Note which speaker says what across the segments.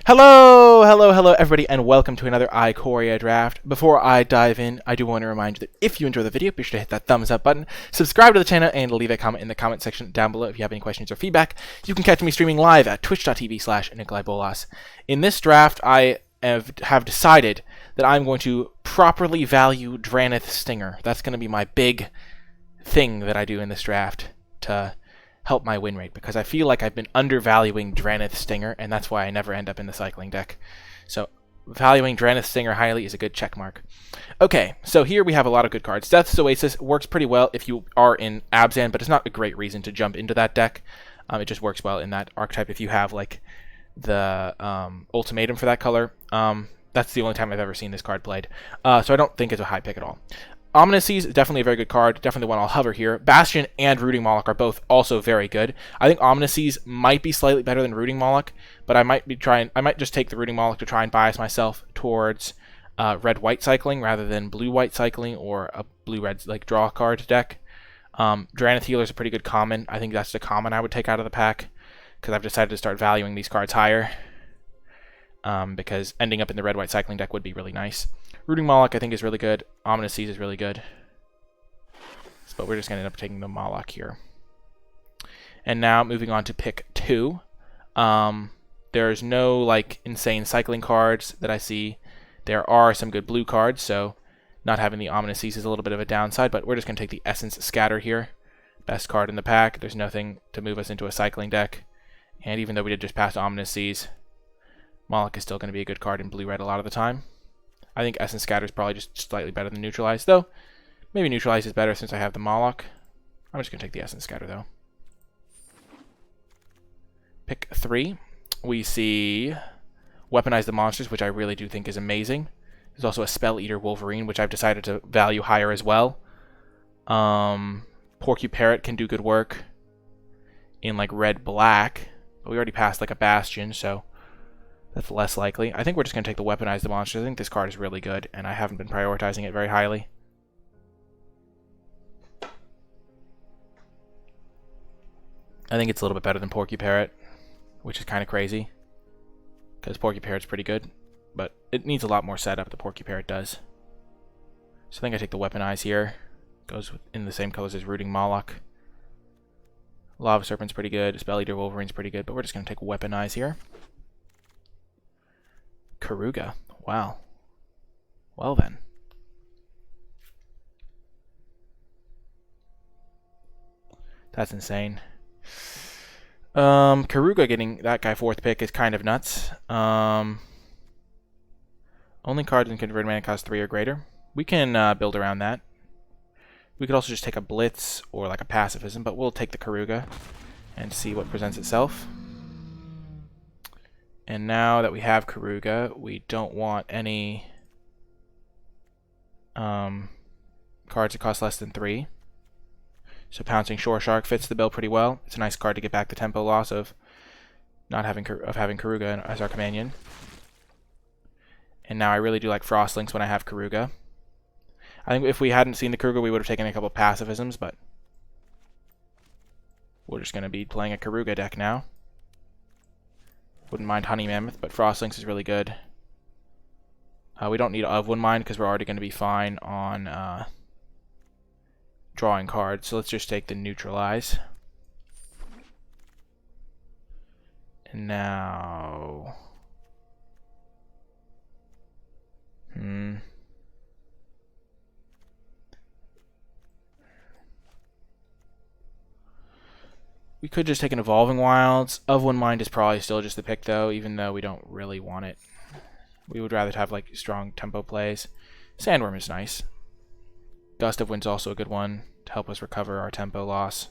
Speaker 1: Hello everybody, and welcome to another Ikoria draft. Before I dive in, I do want to remind you that if you enjoy the video, be sure to hit that thumbs up button, subscribe to the channel, and leave a comment in the comment section down below if you have any questions or feedback. You can catch me streaming live at twitch.tv/NicolaiBolas. In this draft, I have decided that I'm going to properly value Dranith Stinger. That's going to be my big thing that I do in this draft to help my win rate, because I feel like I've been undervaluing Dranith Stinger, and that's why I never end up in the cycling deck. So valuing Dranith Stinger highly is a good check mark. Okay, so here we have a lot of good cards. Death's Oasis works pretty well if you are in Abzan, but it's not a great reason to jump into that deck. It just works well in that archetype if you have like the ultimatum for that color. That's the only time I've ever seen this card played. So I don't think it's a high pick at all. Ominous Seas is definitely a very good card, definitely one I'll hover here. Bastion and Rooting Moloch are both also very good. I think Ominous Seas might be slightly better than Rooting Moloch, but I might just take the Rooting Moloch to try and bias myself towards red-white cycling rather than blue-white cycling or a blue-red like draw card deck. Dranith Healer is a pretty good common. I think that's the common I would take out of the pack, because I've decided to start valuing these cards higher, because ending up in the red-white cycling deck would be really nice. Rooting Moloch I think is really good. Ominous Seas is really good. But we're just going to end up taking the Moloch here. And now moving on to pick 2. There's no like insane cycling cards that I see. There are some good blue cards, so not having the Ominous Seas is a little bit of a downside, but we're just going to take the Essence Scatter here. Best card in the pack. There's nothing to move us into a cycling deck. And even though we did just pass Ominous Seas, Moloch is still going to be a good card in blue-red a lot of the time. I think Essence Scatter is probably just slightly better than Neutralize, though maybe Neutralize is better since I have the Moloch. I'm just going to take the Essence Scatter, though. Pick 3. We see Weaponize the Monsters, which I really do think is amazing. There's also a Spell Eater Wolverine, which I've decided to value higher as well. Porcuparrot can do good work in like red-black, but we already passed like a Bastion, so that's less likely. I think we're just going to take the Weaponize the Monsters. I think this card is really good, and I haven't been prioritizing it very highly. I think it's a little bit better than Porcuparrot, which is kind of crazy, because Porcuparrot's pretty good, but it needs a lot more setup than Porcuparrot does. So I think I take the Weaponize here. Goes in the same colors as Rooting Moloch. Lava Serpent's pretty good. Spell Eater Wolverine's pretty good, but we're just going to take Weaponize here. Karuga. Wow. Well then. That's insane. Karuga getting that guy 4th pick is kind of nuts. Only cards in converted mana cost 3 or greater. We can build around that. We could also just take a Blitz or like a Pacifism, but we'll take the Karuga and see what presents itself. And now that we have Karuga, we don't want any cards that cost less than 3. So Pouncing Shore Shark fits the bill pretty well. It's a nice card to get back the tempo loss of not having Karuga as our companion. And now I really do like Frostlinks when I have Karuga. I think if we hadn't seen the Karuga, we would have taken a couple Pacifisms, but we're just going to be playing a Karuga deck now. Wouldn't mind Honey Mammoth, but Frostlinks is really good. We don't need Of One Mind because we're already going to be fine on drawing cards. So let's just take the Neutralize. And now... We could just take an Evolving Wilds. Of One Mind is probably still just the pick, though, even though we don't really want it. We would rather have like strong tempo plays. Sandworm is nice. Gust of Wind's also a good one to help us recover our tempo loss.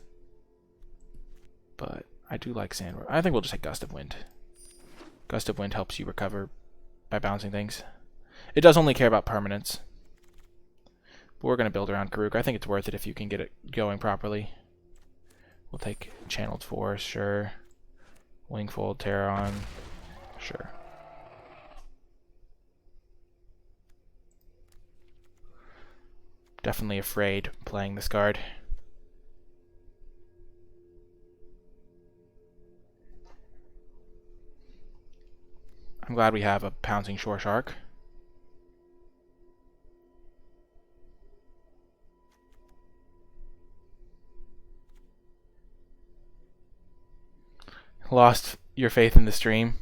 Speaker 1: But I do like Sandworm. I think we'll just take Gust of Wind. Gust of Wind helps you recover by bouncing things. It does only care about permanents. But we're going to build around Karuga. I think it's worth it if you can get it going properly. We'll take Channeled Force, sure. Wingfold, Terron, sure. Definitely afraid playing this card. I'm glad we have a pouncing shore shark. Lost your faith in the stream.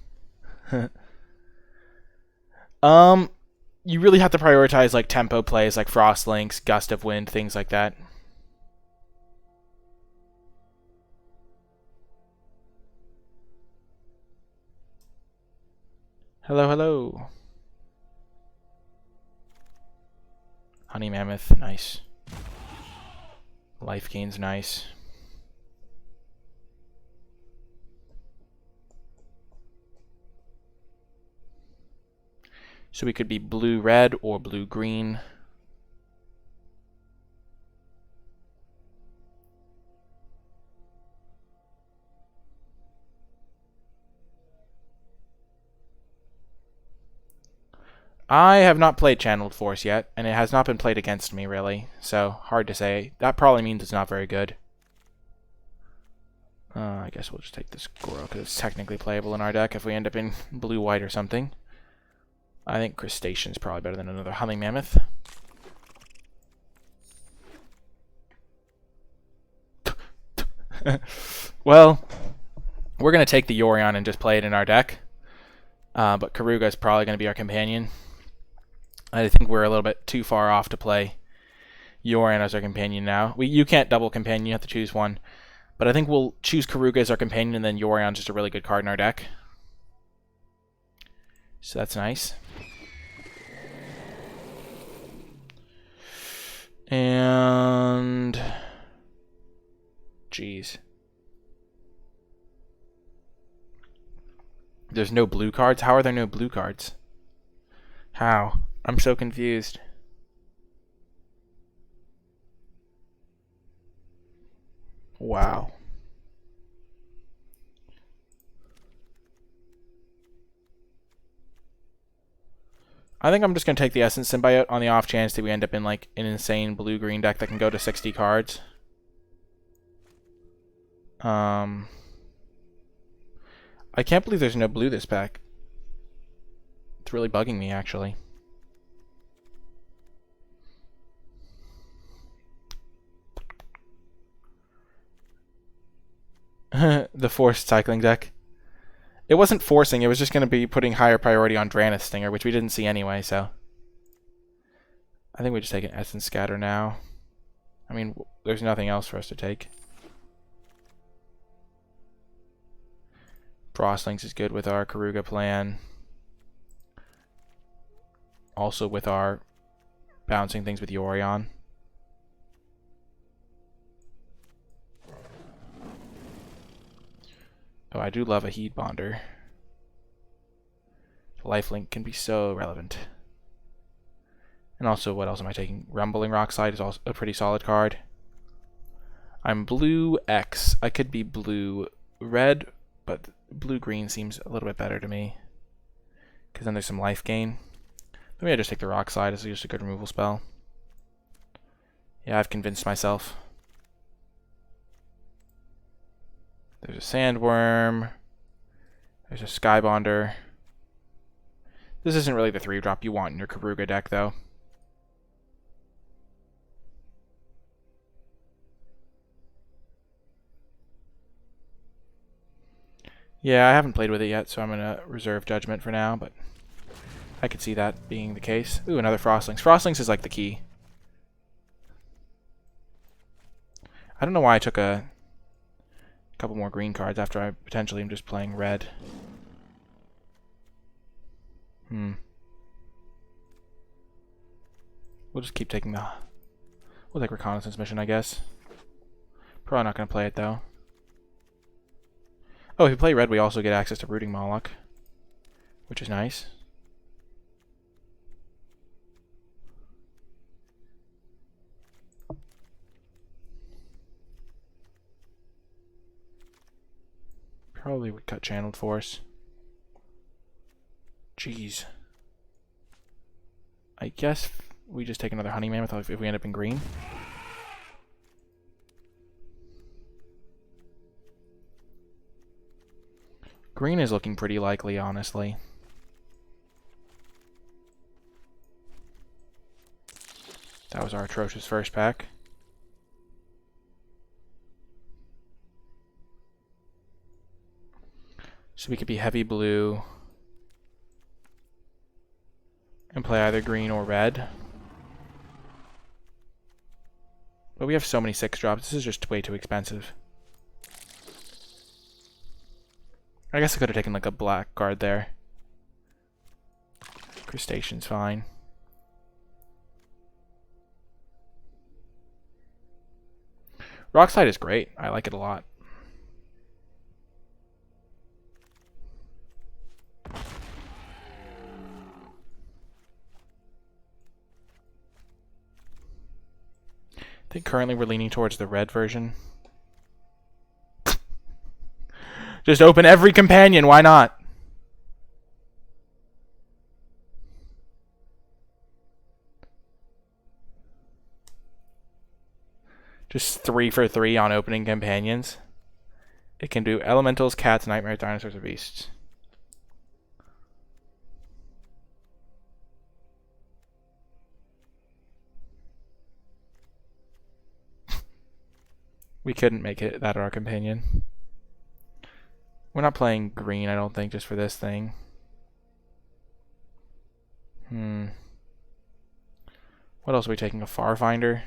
Speaker 1: You really have to prioritize like tempo plays like Frost Links, Gust of Wind, things like that. Hello, hello. Honey Mammoth, nice. Life gain's nice. So we could be blue-red or blue-green. I have not played Channeled Force yet, and it has not been played against me, really. So, hard to say. That probably means it's not very good. I guess we'll just take this Goro, because it's technically playable in our deck if we end up in blue-white or something. I think Crustacean's probably better than another Humming Mammoth. Well, we're going to take the Yorion and just play it in our deck. But Karuga is probably going to be our companion. I think we're a little bit too far off to play Yorion as our companion now. You can't double companion, you have to choose one. But I think we'll choose Karuga as our companion, and then Yorion's just a really good card in our deck. So that's nice. And... jeez. There's no blue cards? How are there no blue cards? How? I'm so confused. Wow. I think I'm just going to take the Essence Symbiote on the off chance that we end up in like an insane blue-green deck that can go to 60 cards. I can't believe there's no blue this pack. It's really bugging me, actually. The forced cycling deck. It wasn't forcing, it was just going to be putting higher priority on Draenith Stinger, which we didn't see anyway, so... I think we just take an Essence Scatter now. I mean, there's nothing else for us to take. Frostlinks is good with our Karuga plan. Also with our bouncing things with Yorion. Oh, I do love a Heat Bonder. Lifelink can be so relevant. And also, what else am I taking? Rumbling Rockslide is also a pretty solid card. I'm blue X. I could be blue red, but blue-green seems a little bit better to me. Because then there's some life gain. Maybe I just take the Rock Slide as just a good removal spell. Yeah, I've convinced myself. There's a Sandworm. There's a Skybonder. This isn't really the 3-drop you want in your Karuga deck, though. Yeah, I haven't played with it yet, so I'm going to reserve judgment for now, but I could see that being the case. Ooh, another Frostlinks. Frostlinks is like the key. I don't know why I took a couple more green cards after I potentially am just playing red. We'll just keep taking the... we'll take Reconnaissance Mission, I guess. Probably not going to play it, though. Oh, if we play red, we also get access to Rooting Moloch, which is nice. Probably would cut Channeled Force. Jeez. I guess we just take another Honey Mammoth if we end up in green. Green is looking pretty likely, honestly. That was our atrocious first pack. So we could be heavy blue and play either green or red. But we have so many 6-drops. This is just way too expensive. I guess I could have taken like a black card there. Crustacean's fine. Rockslide is great. I like it a lot. I think currently we're leaning towards the red version. Just open every companion, why not? Just 3 for 3 on opening companions. It can do elementals, cats, nightmares, dinosaurs, or beasts. We couldn't make it that our companion. We're not playing green, I don't think, just for this thing. What else are we taking? A Farfinder?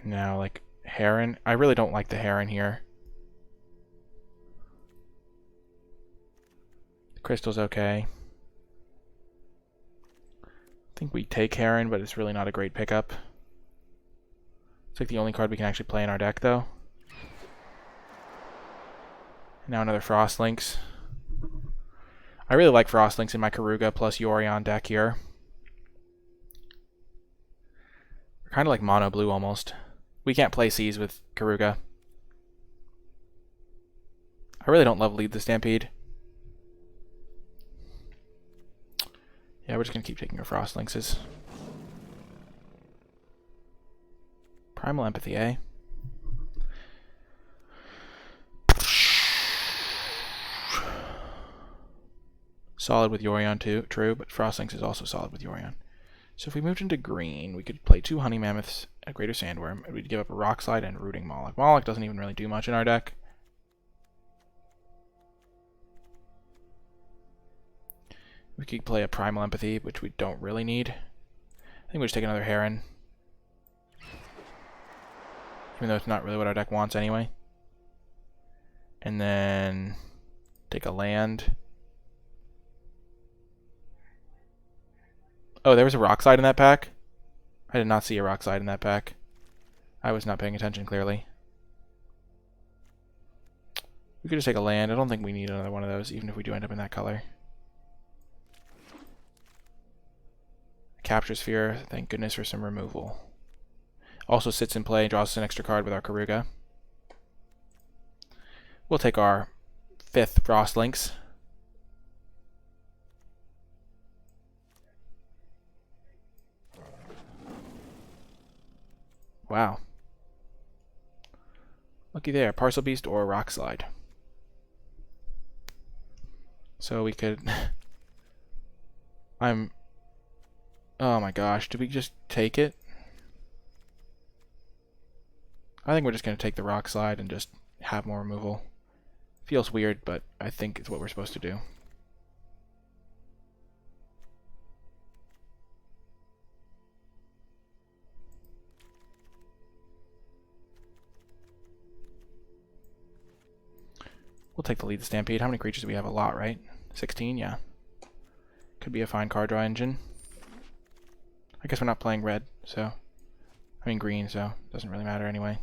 Speaker 1: Now, like, Heron. I really don't like the Heron here. The Crystal's okay. I think we take Heron, but it's really not a great pickup. It's like the only card we can actually play in our deck, though. Now another Frostlinks. I really like Frostlinks in my Ikoria plus Yorion deck here. We're kind of like mono blue almost. We can't play Seas with Ikoria. I really don't love Lead the Stampede. Yeah, we're just going to keep taking our Frostlinkses. Primal Empathy, eh? Solid with Yorion too, true, but Frostlinks is also solid with Yorion. So if we moved into green, we could play 2 Honey Mammoths, a Greater Sandworm, and we'd give up a Rockslide and Rooting Moloch. Moloch doesn't even really do much in our deck. We could play a Primal Empathy, which we don't really need. I think we'll just take another Heron. Even though it's not really what our deck wants anyway. And then take a land. Oh, there was a Rockslide in that pack? I did not see a Rockslide in that pack. I was not paying attention, clearly. We could just take a land. I don't think we need another one of those, even if we do end up in that color. Capture Sphere, thank goodness for some removal. Also sits in play and draws us an extra card with our Ikoria. We'll take our 5th Frostlinks. Wow. Looky there, Parcel Beast or Rockslide. So we could... Oh my gosh, did we just take it? I think we're just going to take the Rockslide and just have more removal. Feels weird, but I think it's what we're supposed to do. We'll take the Lead the Stampede. How many creatures do we have? A lot, right? 16? Yeah. Could be a fine card draw engine. I guess we're not playing red, so... I mean green, so it doesn't really matter anyway.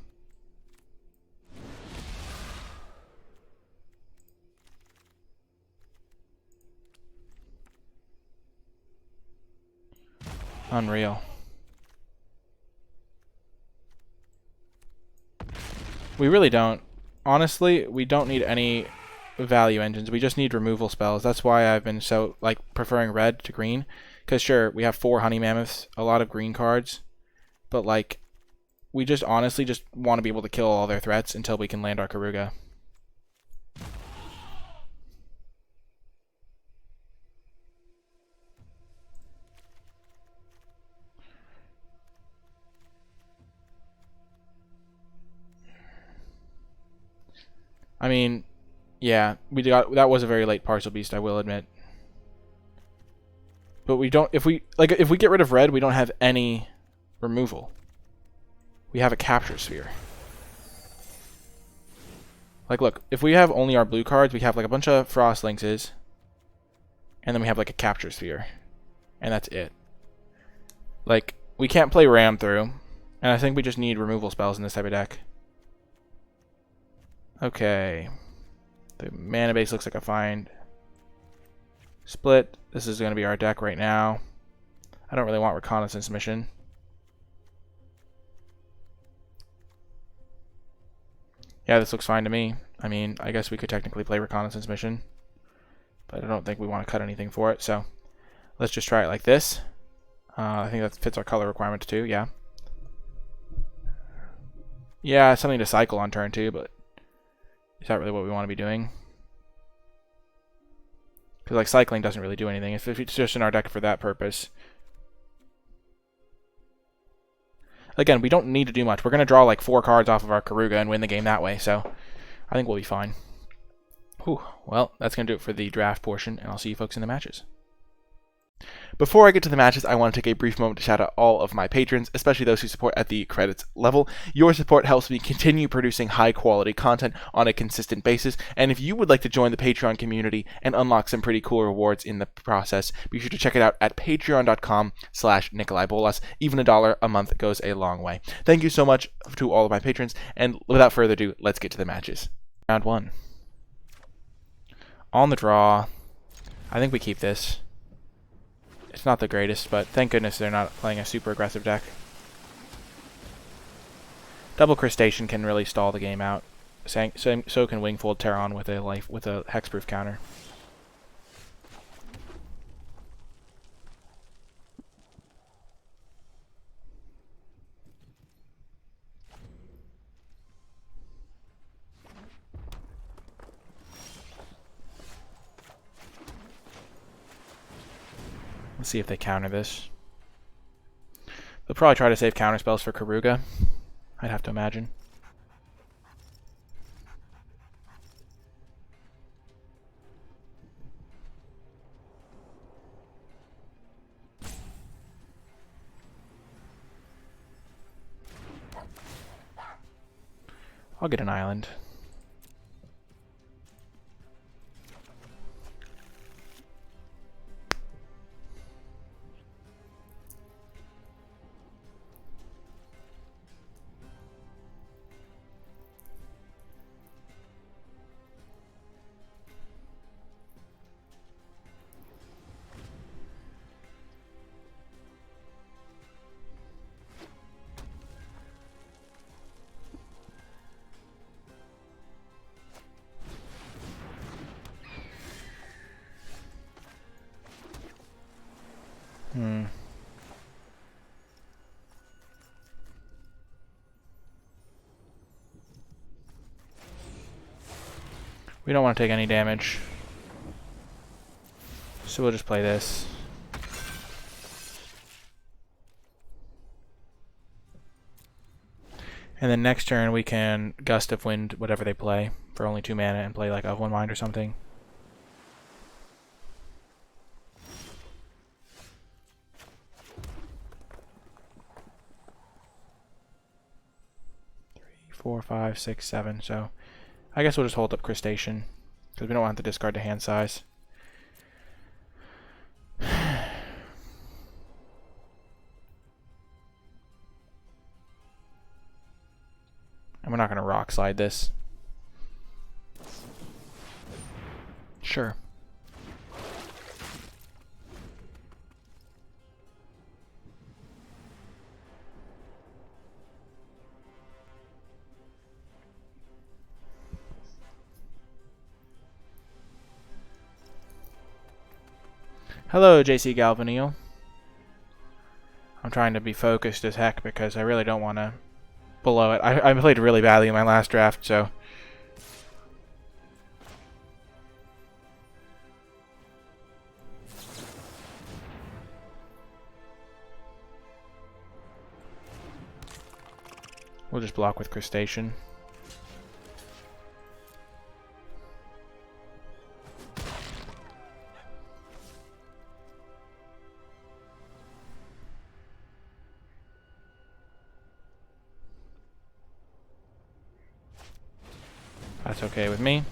Speaker 1: Unreal. We really don't. Honestly, we don't need any value engines. We just need removal spells. That's why I've been so, like, preferring red to green. Because, sure, we have 4 Honey Mammoths, a lot of green cards. But, like, we just honestly just want to be able to kill all their threats until we can land our Ikoria. mean, yeah, that was a very late Parcel Beast, I will admit. But we don't, if we get rid of red, we don't have any removal. We have a Capture Sphere. Like, look, if we have only our blue cards, we have like a bunch of Frost Lynxes, and then we have like a Capture Sphere, and that's it. Like, we can't play Ram through, and I think we just need removal spells in this type of deck. Okay. The mana base looks like a fine split. This is going to be our deck right now. I don't really want Reconnaissance Mission. Yeah, this looks fine to me. I mean, I guess we could technically play Reconnaissance Mission, but I don't think we want to cut anything for it, so let's just try it like this. I think that fits our color requirements too, yeah. Yeah, something to cycle on turn 2, but is that really what we want to be doing? Because like cycling doesn't really do anything. If it's just in our deck for that purpose. Again, we don't need to do much. We're going to draw like 4 cards off of our Karuga and win the game that way, so I think we'll be fine. Whew. Well, that's going to do it for the draft portion, and I'll see you folks in the matches. Before I get to the matches, I want to take a brief moment to shout out all of my patrons, especially those who support at the credits level. Your support helps me continue producing high-quality content on a consistent basis, and if you would like to join the Patreon community and unlock some pretty cool rewards in the process, be sure to check it out at patreon.com/NicolaiBolas. Even $1 a month goes a long way. Thank you so much to all of my patrons, and without further ado, let's get to the matches. Round 1. On the draw, I think we keep this. It's not the greatest, but thank goodness they're not playing a super aggressive deck. Double Crustacean can really stall the game out. So can Wingfold Terran with a hexproof counter. Let's see if they counter this. They'll probably try to save counter spells for Karuga, I'd have to imagine. I'll get an island. We don't want to take any damage, so we'll just play this. And then next turn we can Gust of Wind whatever they play for only 2 mana and play like Of One Mind or something. Three, 4, 5, 6, 7. So I guess we'll just hold up Crustacean because we don't want to discard the hand size. And we're not going to rock slide this. Sure. Hello, JC Galvanil. I'm trying to be focused as heck because I really don't want to blow it. I played really badly in my last draft, so... we'll just block with Crustacean. That's okay with me.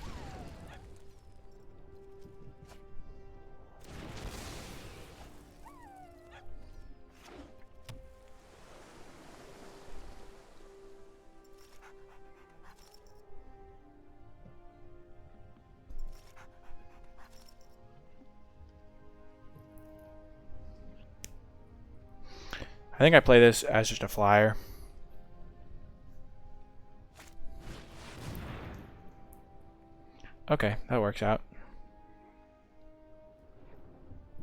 Speaker 1: I think I play this as just a flyer. Okay, that works out.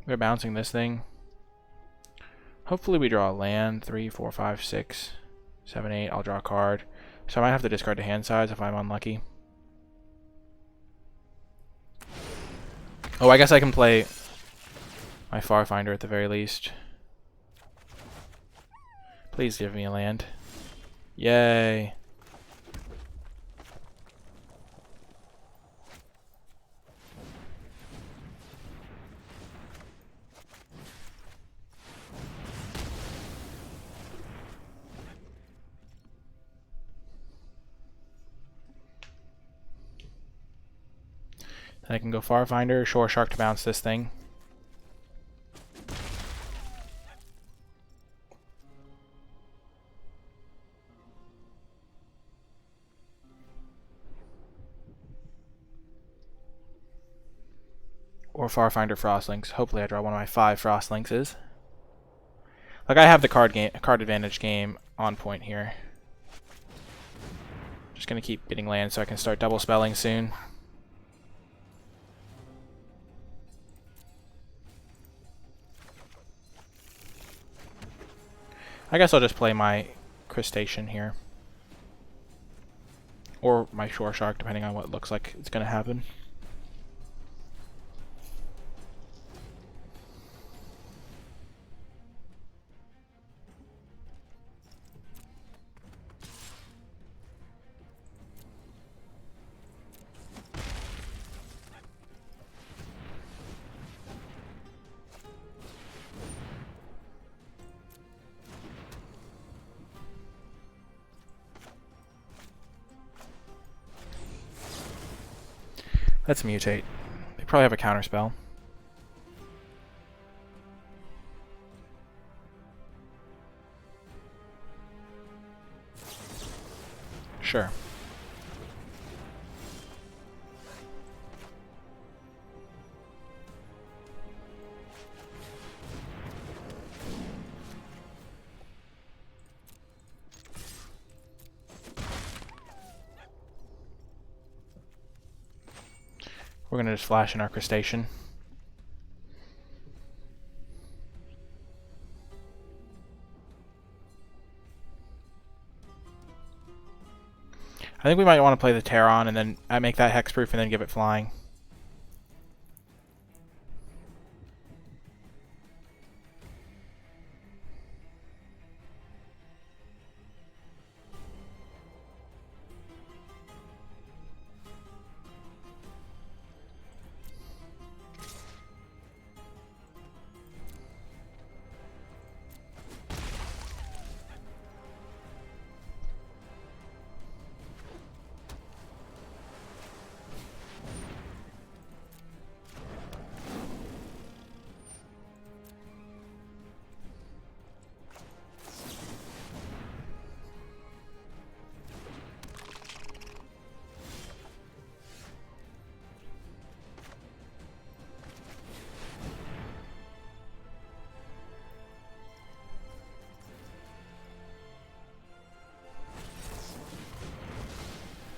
Speaker 1: We're bouncing this thing. Hopefully we draw a land. 3, 4, 5, 6, 7, 8. I'll draw a card. So I might have to discard the hand size if I'm unlucky. Oh, I guess I can play my Farfinder at the very least. Please give me a land. Yay. Then I can go Farfinder, Shore Shark to bounce this thing. Or Farfinder Frostlinks. Hopefully I draw one of my 5 Frostlinkses. Like, I have the card advantage game on point here. Just gonna keep getting land so I can start double spelling soon. I guess I'll just play my Crustacean here. Or my Shore Shark, depending on what looks like it's gonna happen. Let's mutate. They probably have a counterspell. Sure. We're going to just flash in our Crustacean. I think we might want to play the Terron and then make that hexproof and then give it flying.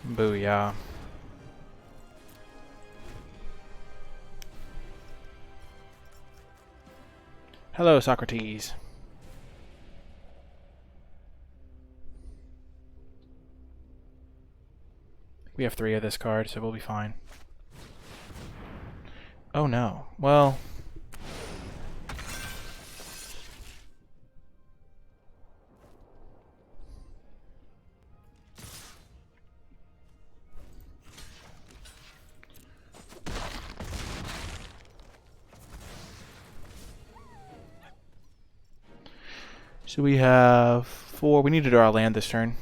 Speaker 1: Booyah. Hello, Socrates. We have 3 of this card, so we'll be fine. Oh no. Well... So we have 4. We need to draw a land this turn.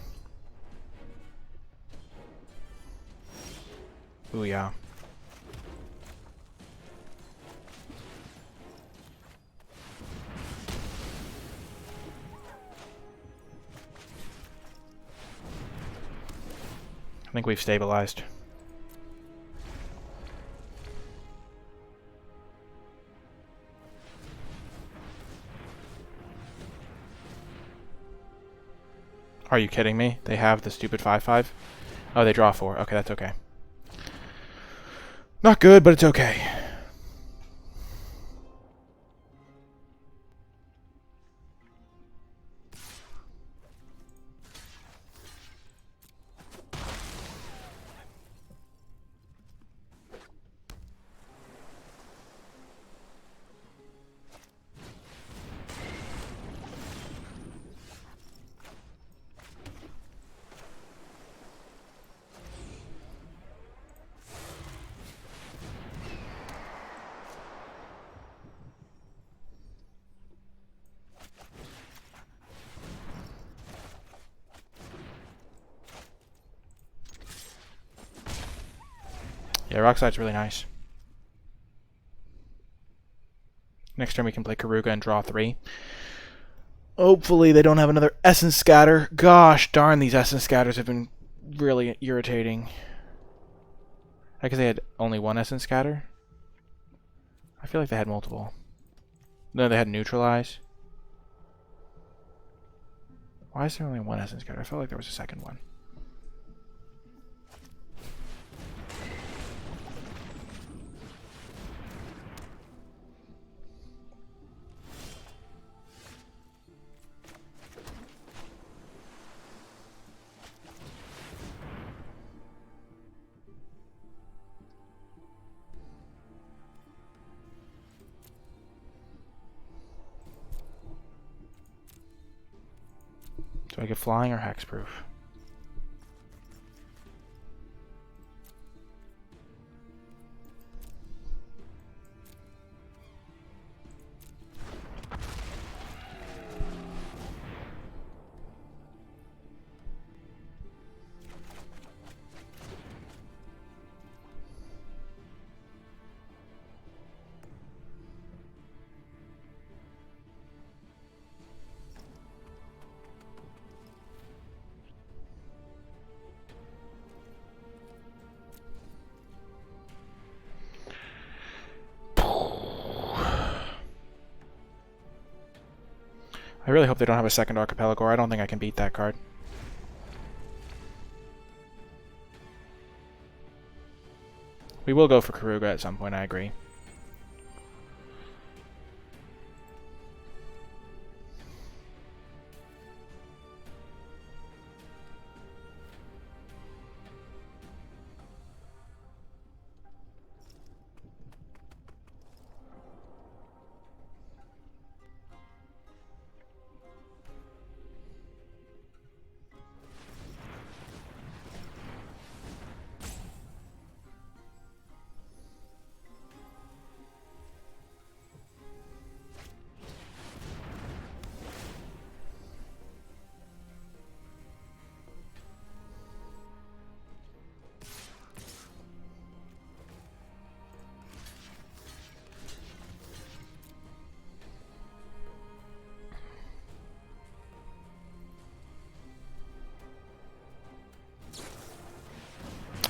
Speaker 1: Ooh, yeah. I think we've stabilized. Are you kidding me? They have the stupid 5/5? Oh, they draw 4. Okay, that's okay. Not good, but it's okay. Yeah, Rockslide really nice. Next turn we can play Karuga and draw 3. Hopefully they don't have another Essence Scatter. Gosh darn, these Essence Scatters have been really irritating. I guess they had only one Essence Scatter. I feel like they had multiple. No, they had Neutralize. Why is there only one Essence Scatter? I felt like there was a second one. Do I get Flying or Hexproof? I really hope they don't have a second Archipelago. I don't think I can beat that card. We will go for Karuga at some point, I agree.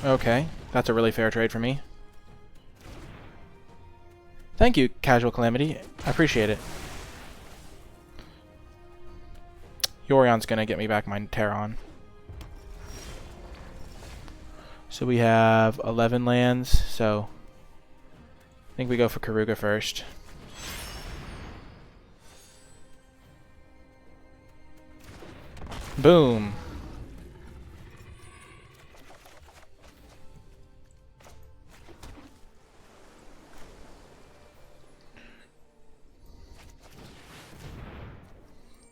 Speaker 1: Okay, that's a really fair trade for me. Thank you, Casual Calamity. I appreciate it. Yorion's gonna get me back my Terron. So we have 11 lands, so I think we go for Karuga first. Boom.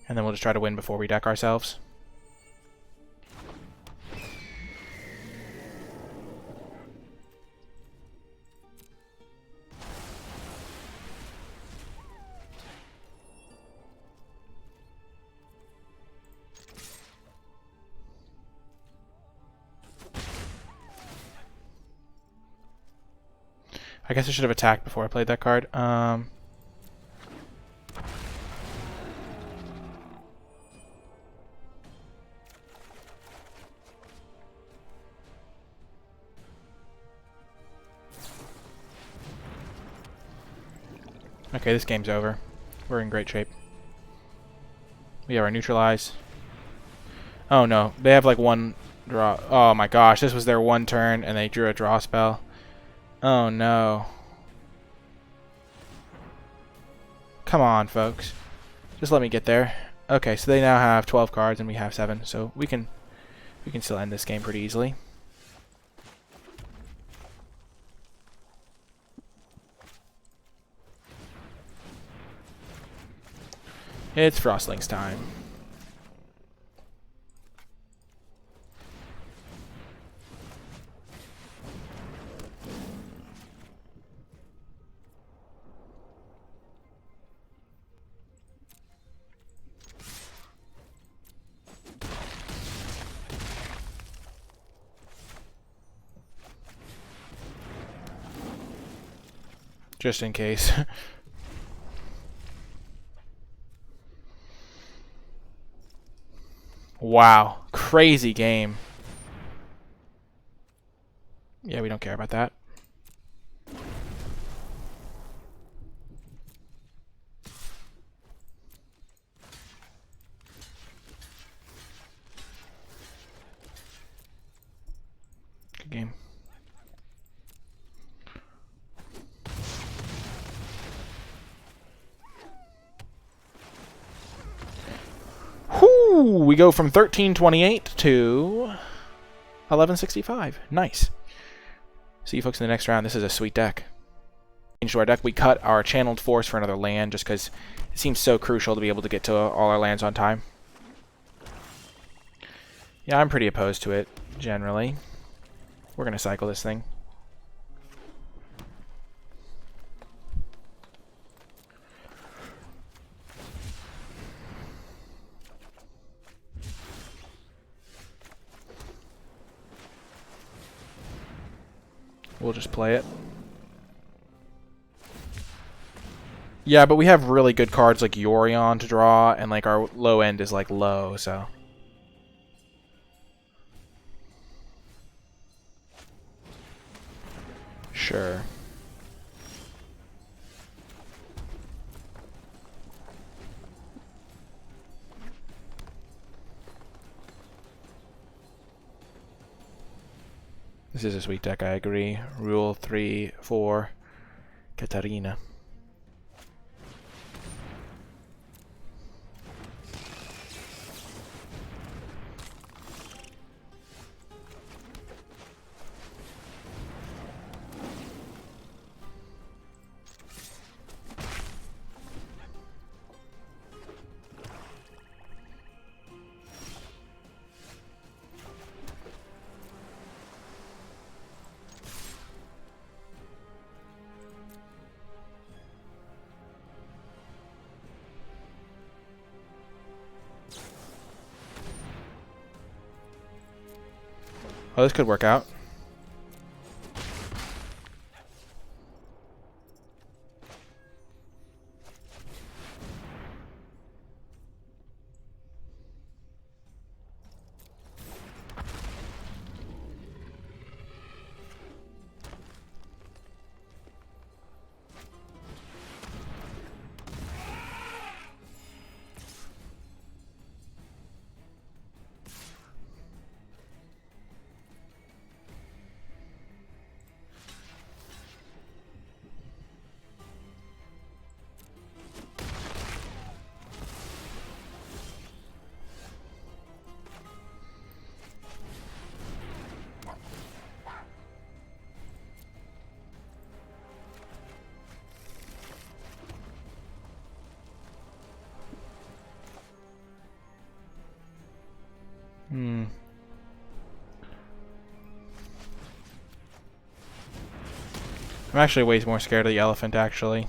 Speaker 1: And then we'll just try to win before we deck ourselves. I guess I should have attacked before I played that card. Okay, this game's over. We're in great shape. We have our neutralize. Oh no, they have like one draw. Oh my gosh, this was their one turn and they drew a draw spell. Oh no. Come on, folks. Just let me get there. Okay, so they now have 12 cards and we have 7, so we can still end this game pretty easily. It's Frostlings time. Just in case. Wow. Crazy game. Yeah, we don't care about that. Good game. Whoo! We go from 1328 to 1165. Nice. See you folks in the next round. This is a sweet deck. Into our deck, we cut our channeled force for another land just because it seems so crucial to be able to get to all our lands on time. Yeah, I'm pretty opposed to it, generally. We're going to cycle this thing. We'll just play it. Yeah, but we have really good cards like Yorion to draw, and like our low end is like low, so. Sure. This is a sweet deck, I agree. Rule 3, 4, Katarina. Oh, this could work out. I'm actually way more scared of the elephant, actually.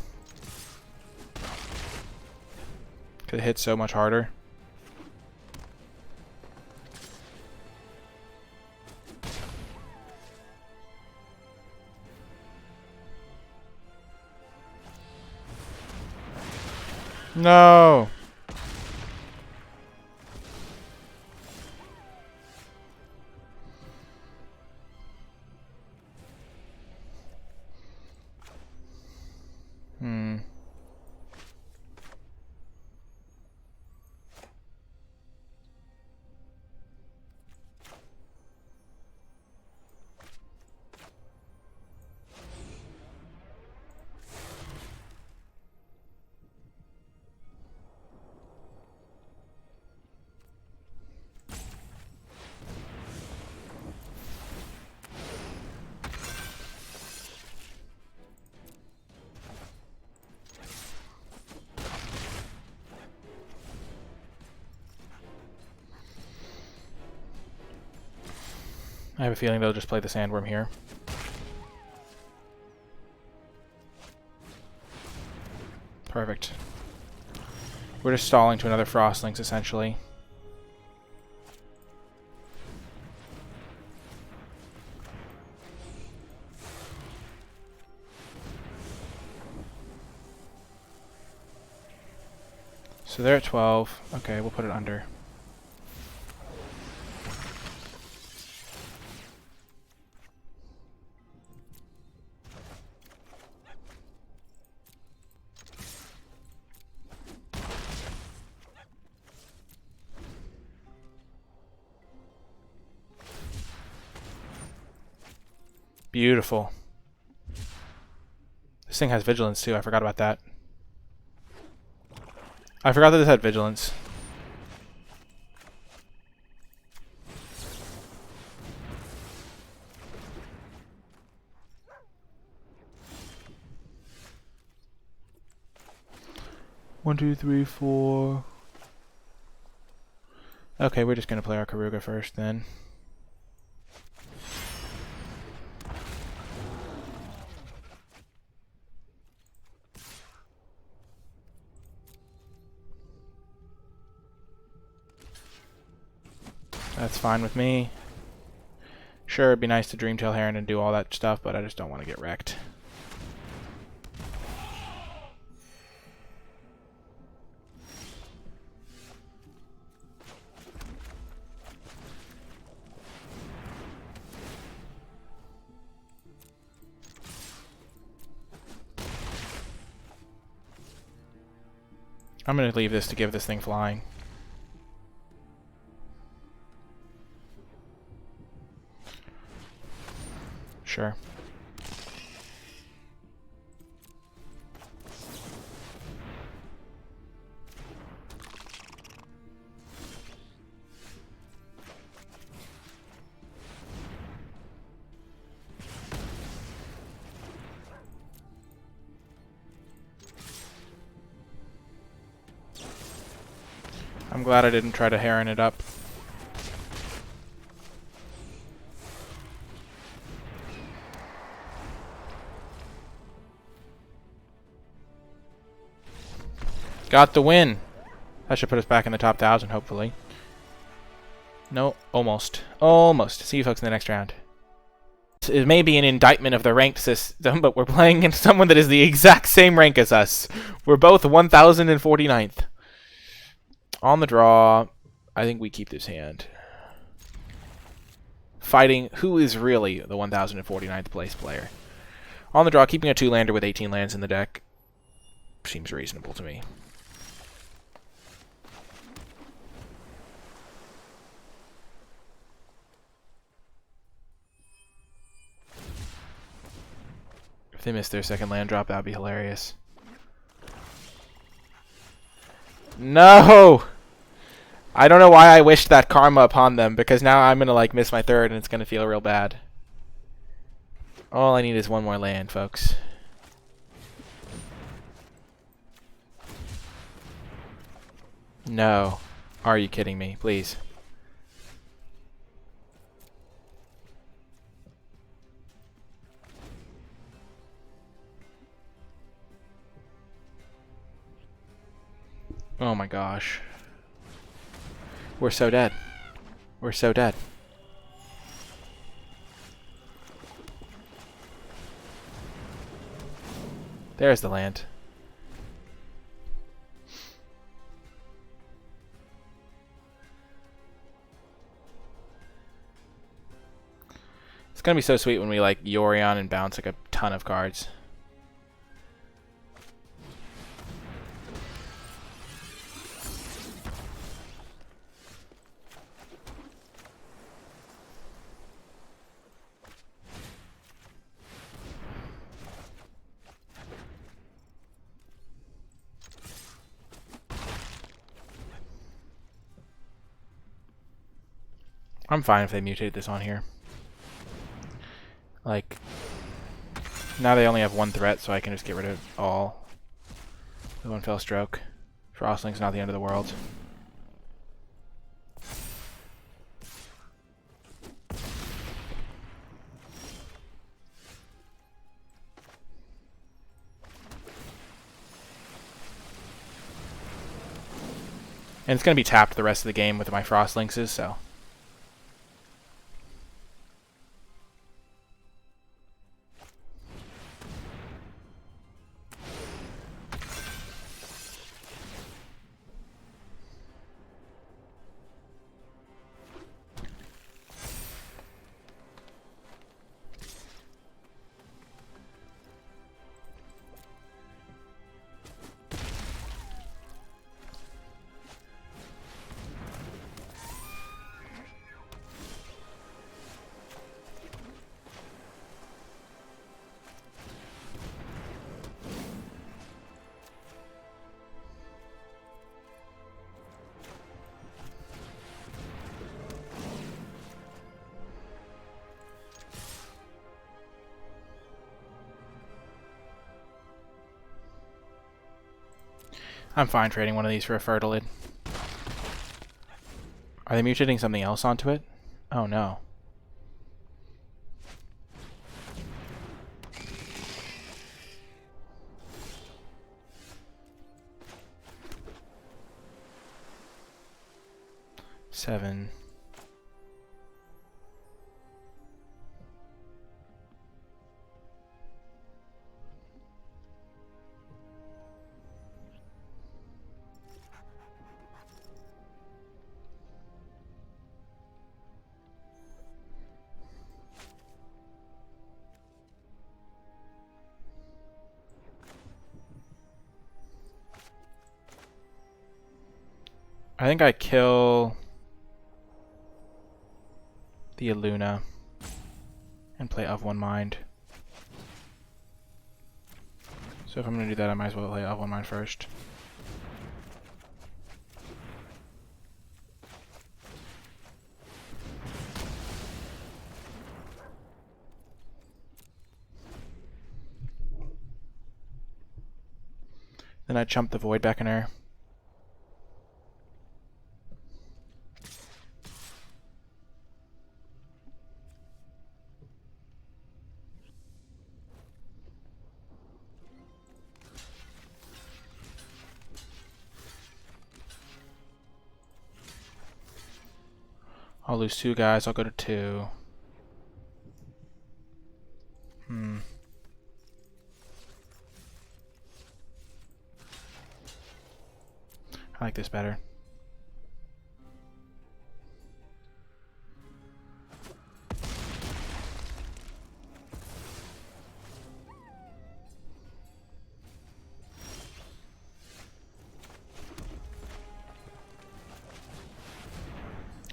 Speaker 1: Because it hits so much harder. No! Hmm. I have a feeling they'll just play the sandworm here. Perfect. We're just stalling to another Frostlings, essentially. So they're at 12. Okay, we'll put it under. Beautiful. This thing has vigilance too. I forgot about that. I forgot that this had vigilance. One, two, three, four. Okay, we're just gonna play our Karuga first then. That's fine with me. Sure, it'd be nice to Dreamtail Heron and do all that stuff, but I just don't want to get wrecked. I'm going to leave this to give this thing flying. Sure. I'm glad I didn't try to Heron it up. Got the win! That should put us back in the top 1,000, hopefully. No, almost. Almost. See you folks in the next round. It may be an indictment of the ranked system, but we're playing against someone that is the exact same rank as us. We're both 1,049th. On the draw, I think we keep this hand. Fighting who is really the 1,049th place player. On the draw, keeping a 2-lander with 18 lands in the deck seems reasonable to me. If they miss their second land drop, that would be hilarious. No! I don't know why I wished that karma upon them, because now I'm gonna like miss my third and it's gonna feel real bad. All I need is one more land, folks. No. Are you kidding me? Please. Oh my gosh. We're so dead. We're so dead. There's the land. gonna be so sweet when we like Yorion and bounce like a ton of cards. I'm fine if they mutate this on here. Like, now they only have one threat, so I can just get rid of all with one fell stroke. Frostlink's not the end of the world. And it's going to be tapped the rest of the game with my Frostlinks, so... I'm fine trading one of these for a Fertilid. Are they mutating something else onto it? Oh no. Seven. I think I kill the Aluna and play Of One Mind. So if I'm going to do that, I might as well play Of One Mind first. Then I chump the Void back in her. I'll lose 2 guys, I'll go to 2. I like this better.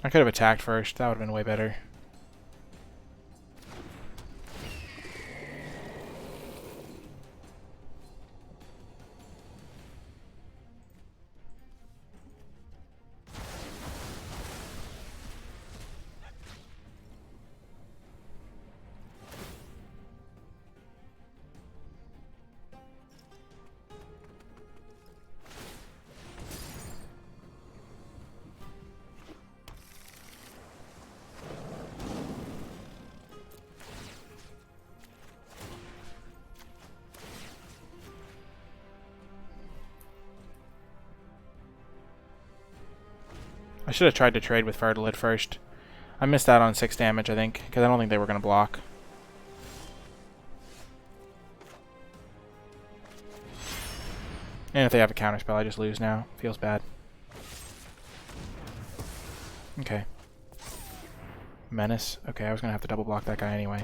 Speaker 1: I could have attacked first, that would have been way better. I should have tried to trade with Fertilid first. I missed out on 6 damage, I think, because I don't think they were going to block. And if they have a counterspell, I just lose now. Feels bad. Okay. Menace. Okay, I was gonna have to double block that guy anyway.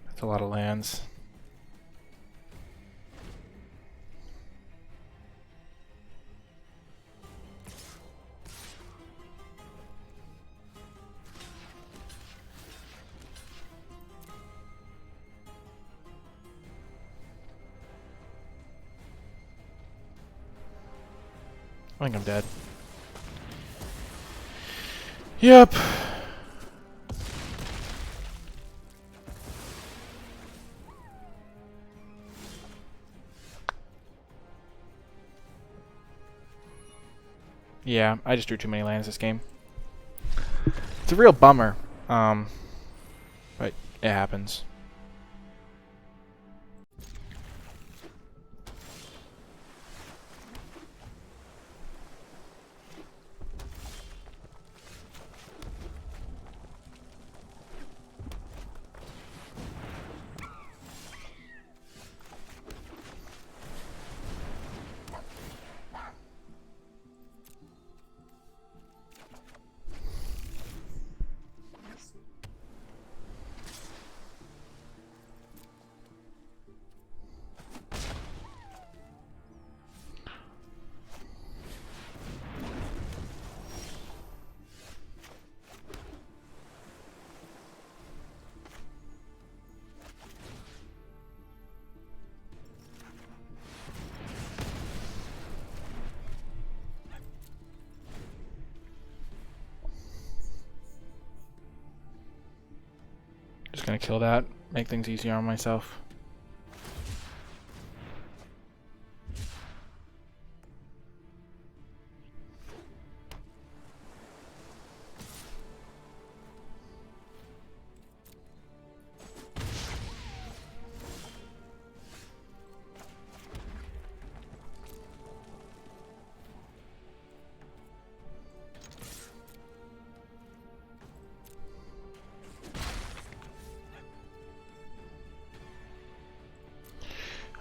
Speaker 1: That's a lot of lands. I think I'm dead. Yep. Yeah, I just drew too many lands this game. It's a real bummer. But it happens. Just gonna kill that, make things easier on myself.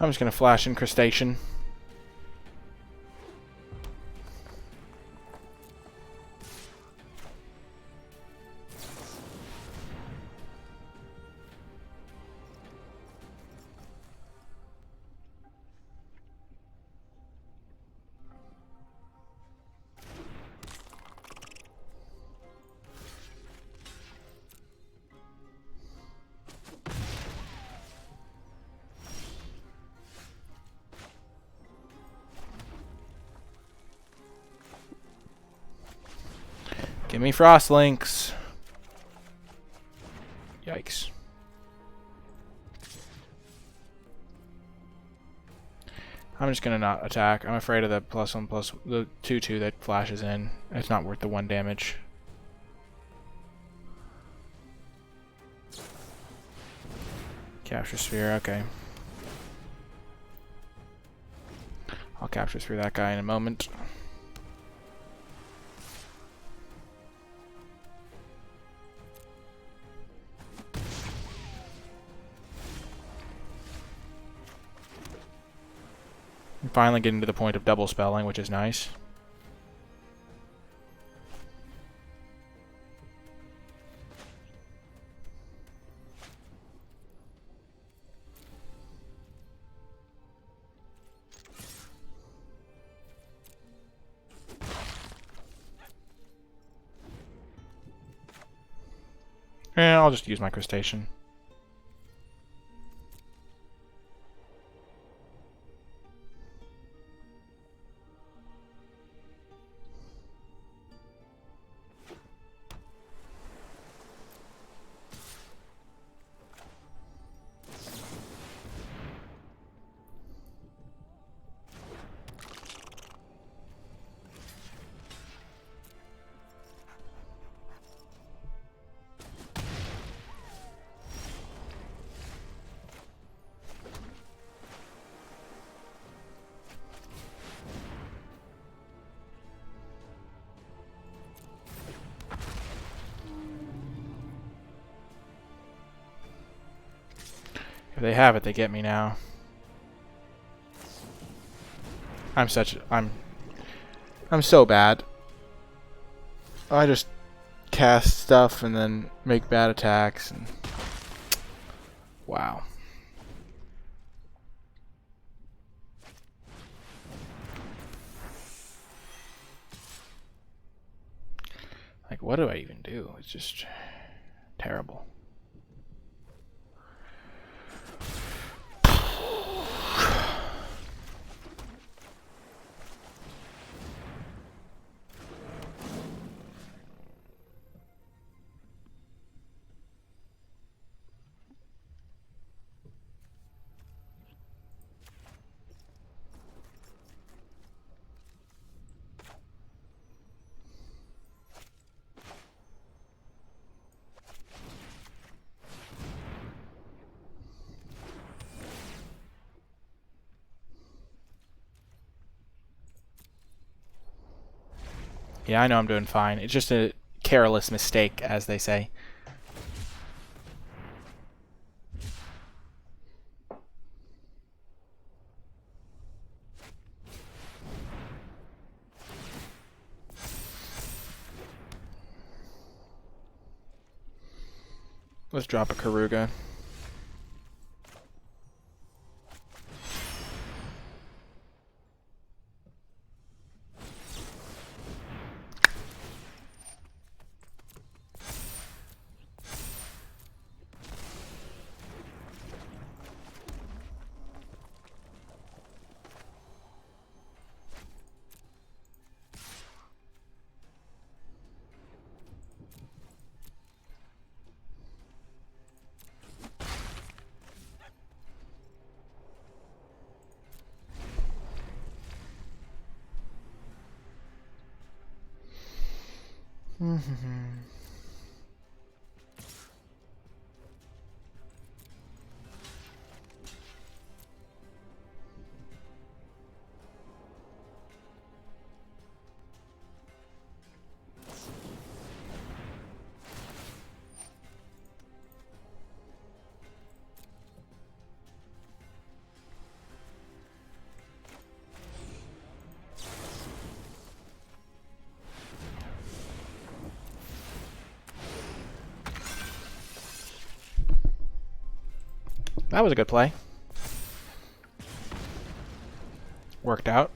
Speaker 1: I'm just gonna flash Incrustation. Give me Frost Links. Yikes. I'm just gonna not attack. I'm afraid of the +1 plus the 2/2 that flashes in. It's not worth the 1 damage. Capture Sphere, okay. I'll Capture Sphere that guy in a moment. I'm finally getting to the point of double spelling, which is nice. Yeah, I'll just use my Crustacean. If they have it, they get me now. I'm so bad. I just cast stuff and then make bad attacks and wow. Like, what do I even do? It's just terrible. Yeah, I know I'm doing fine. It's just a careless mistake, as they say. Let's drop a Karuga. That was a good play. Worked out.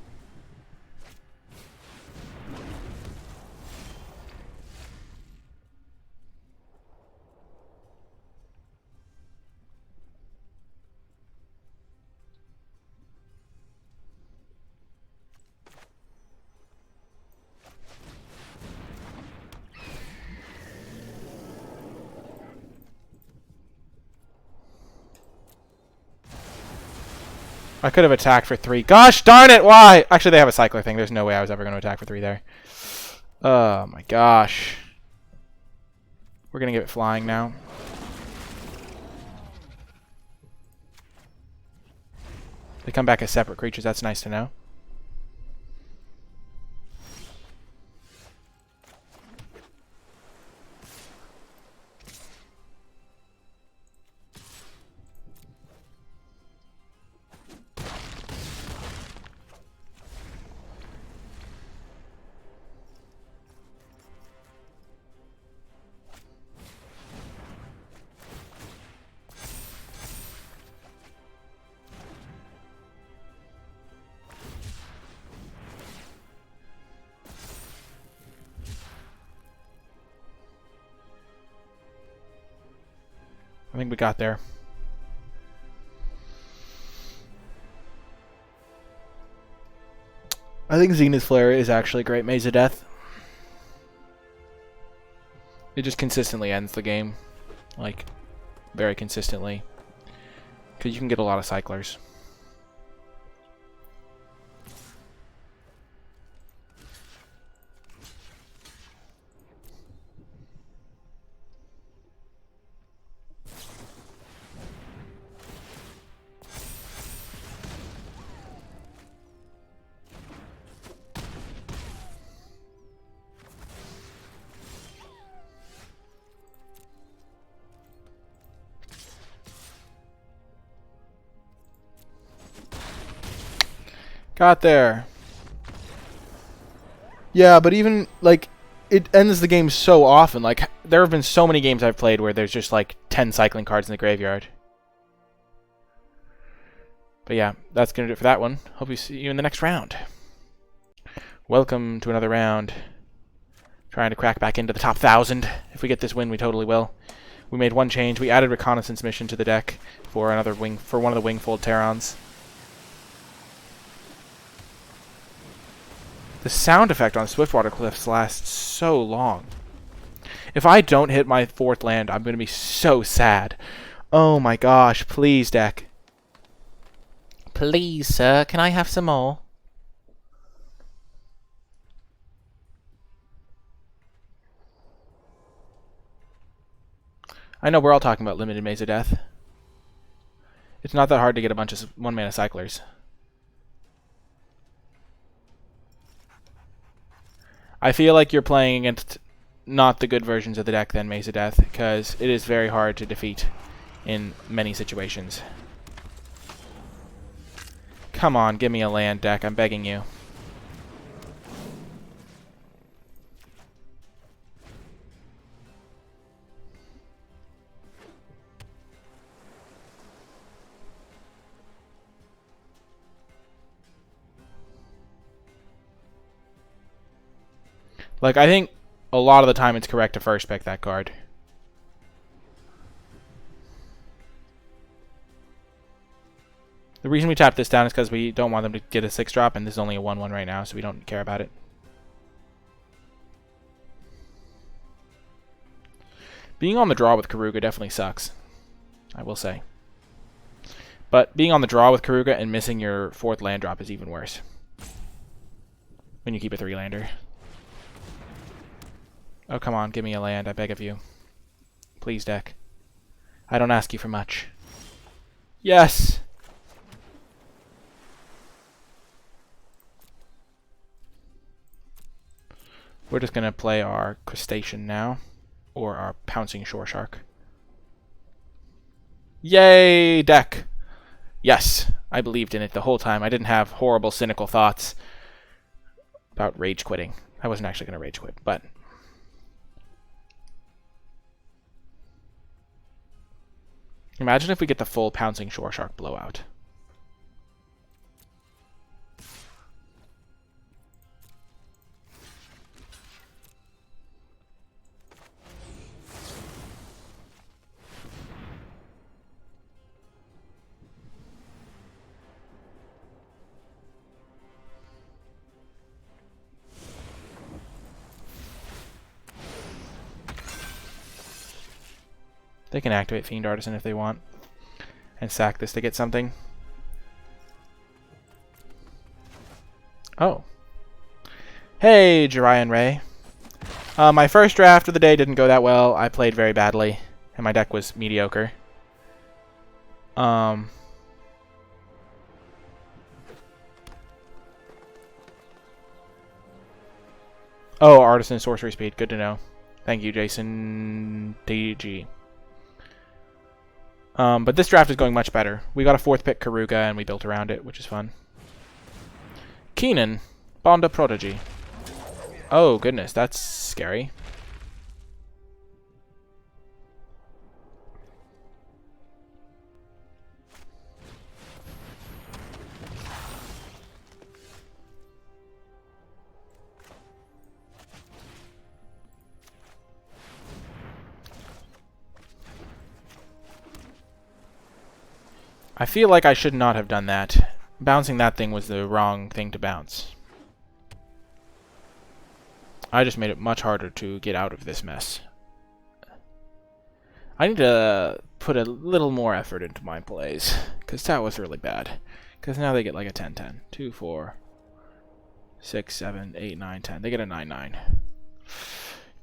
Speaker 1: I could have attacked for 3. Gosh darn it, why? Actually, they have a cycler thing. There's no way I was ever going to attack for 3 there. Oh my gosh. We're going to give it flying now. They come back as separate creatures. That's nice to know. I think we got there. I think Zenith Flare is actually a great Maze of Death. It just consistently ends the game. Like, very consistently. Because you can get a lot of cyclers. Got there. Yeah, but even, like, it ends the game so often. Like, there have been so many games I've played where there's just, like, 10 cycling cards in the graveyard. But yeah, that's going to do it for that one. Hope we see you in the next round. Welcome to another round. Trying to crack back into the top 1,000. If we get this win, we totally will. We made one change. We added Reconnaissance Mission to the deck for one of the Wingfold Terrans. The sound effect on Swiftwater Cliffs lasts so long. If I don't hit my 4th land, I'm going to be so sad. Oh my gosh, please, deck. Please, sir, can I have some more? I know we're all talking about limited Maze of Death. It's not that hard to get a bunch of 1-mana cyclers. I feel like you're playing against not the good versions of the deck than Maze of Death, because it is very hard to defeat in many situations. Come on, give me a land, deck. I'm begging you. Like, I think a lot of the time it's correct to first pick that card. The reason we tap this down is because we don't want them to get a 6-drop, and this is only a 1/1 right now, so we don't care about it. Being on the draw with Karuga definitely sucks, I will say. But being on the draw with Karuga and missing your 4th land drop is even worse. When you keep a 3-lander. Oh, come on, give me a land, I beg of you. Please, deck. I don't ask you for much. Yes! We're just going to play our Crustacean now, or our Pouncing Shore Shark. Yay, deck! Yes, I believed in it the whole time. I didn't have horrible, cynical thoughts about rage quitting. I wasn't actually going to rage quit, but... Imagine if we get the full Pouncing Shore Shark blowout. They can activate Fiend Artisan if they want, and sack this to get something. Oh. Hey, Jirian Ray. My first draft of the day didn't go that well. I played very badly, and my deck was mediocre. Oh, Artisan Sorcery Speed. Good to know. Thank you, Jason DG. But this draft is going much better. We got a 4th pick Karuga, and we built around it, which is fun. Keenan, Bonda Prodigy. Oh, goodness, that's scary. I feel like I should not have done that. Bouncing that thing was the wrong thing to bounce. I just made it much harder to get out of this mess. I need to put a little more effort into my plays, because that was really bad. Because now they get like a 10-10. 2, 4, 6, 7, 8, 9, 10. They get a 9-9.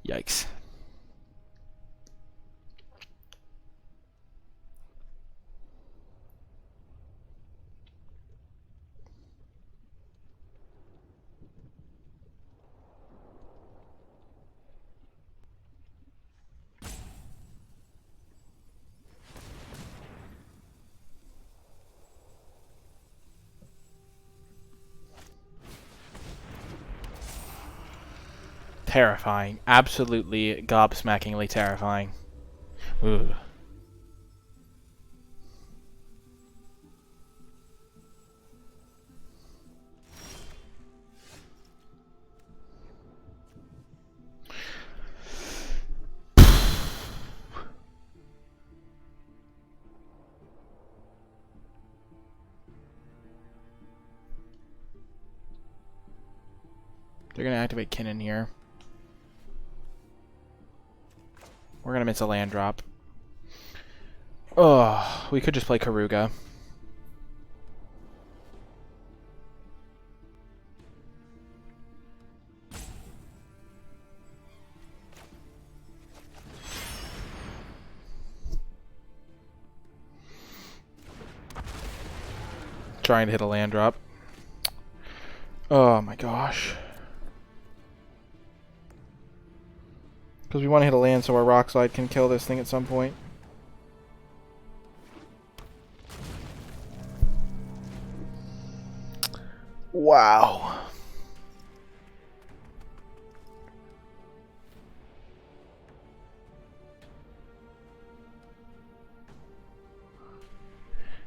Speaker 1: Yikes. terrifying. Absolutely gobsmackingly terrifying. Ooh. They're gonna activate Kinnan here. We're gonna miss a land drop. Oh, we could just play Karuga. Trying to hit a land drop. Oh my gosh. Because we want to hit a land so our Rock Slide can kill this thing at some point. Wow.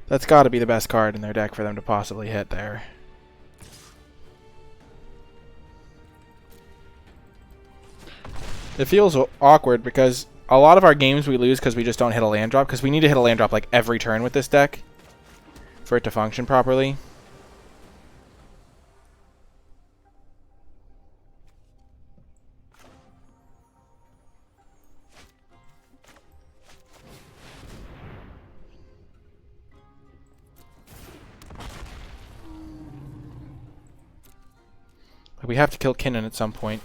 Speaker 1: That's got to be the best card in their deck for them to possibly hit there. It feels awkward because a lot of our games we lose because we just don't hit a land drop, because we need to hit a land drop like every turn with this deck for it to function properly. We have to kill Kinnan at some point.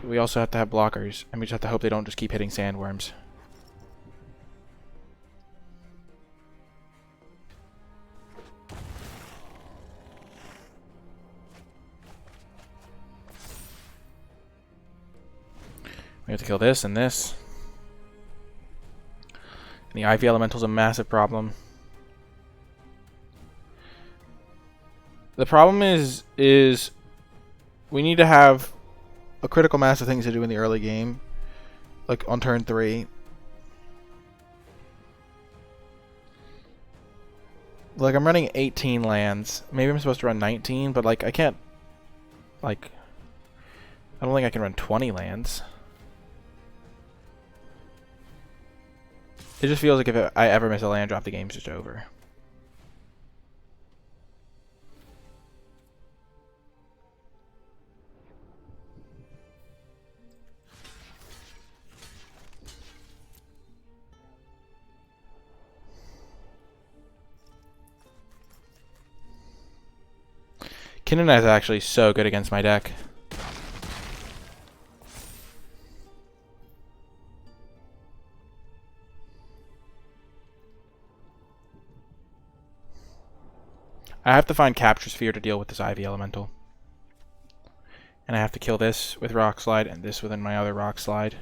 Speaker 1: We also have to have blockers, and we just have to hope they don't just keep hitting sandworms. We have to kill this and this. And the Ivy Elemental's a massive problem. The problem is we need to have a critical mass of things to do in the early game, like on turn 3. Like, I'm running 18 lands. Maybe I'm supposed to run 19, but like I can't, like, I don't think I can run 20 lands. It just feels like if I ever miss a land drop, the game's just over. Kinnan is actually so good against my deck. I have to find Capture Sphere to deal with this Ivy Elemental. And I have to kill this with Rock Slide and this within my other Rock Slide.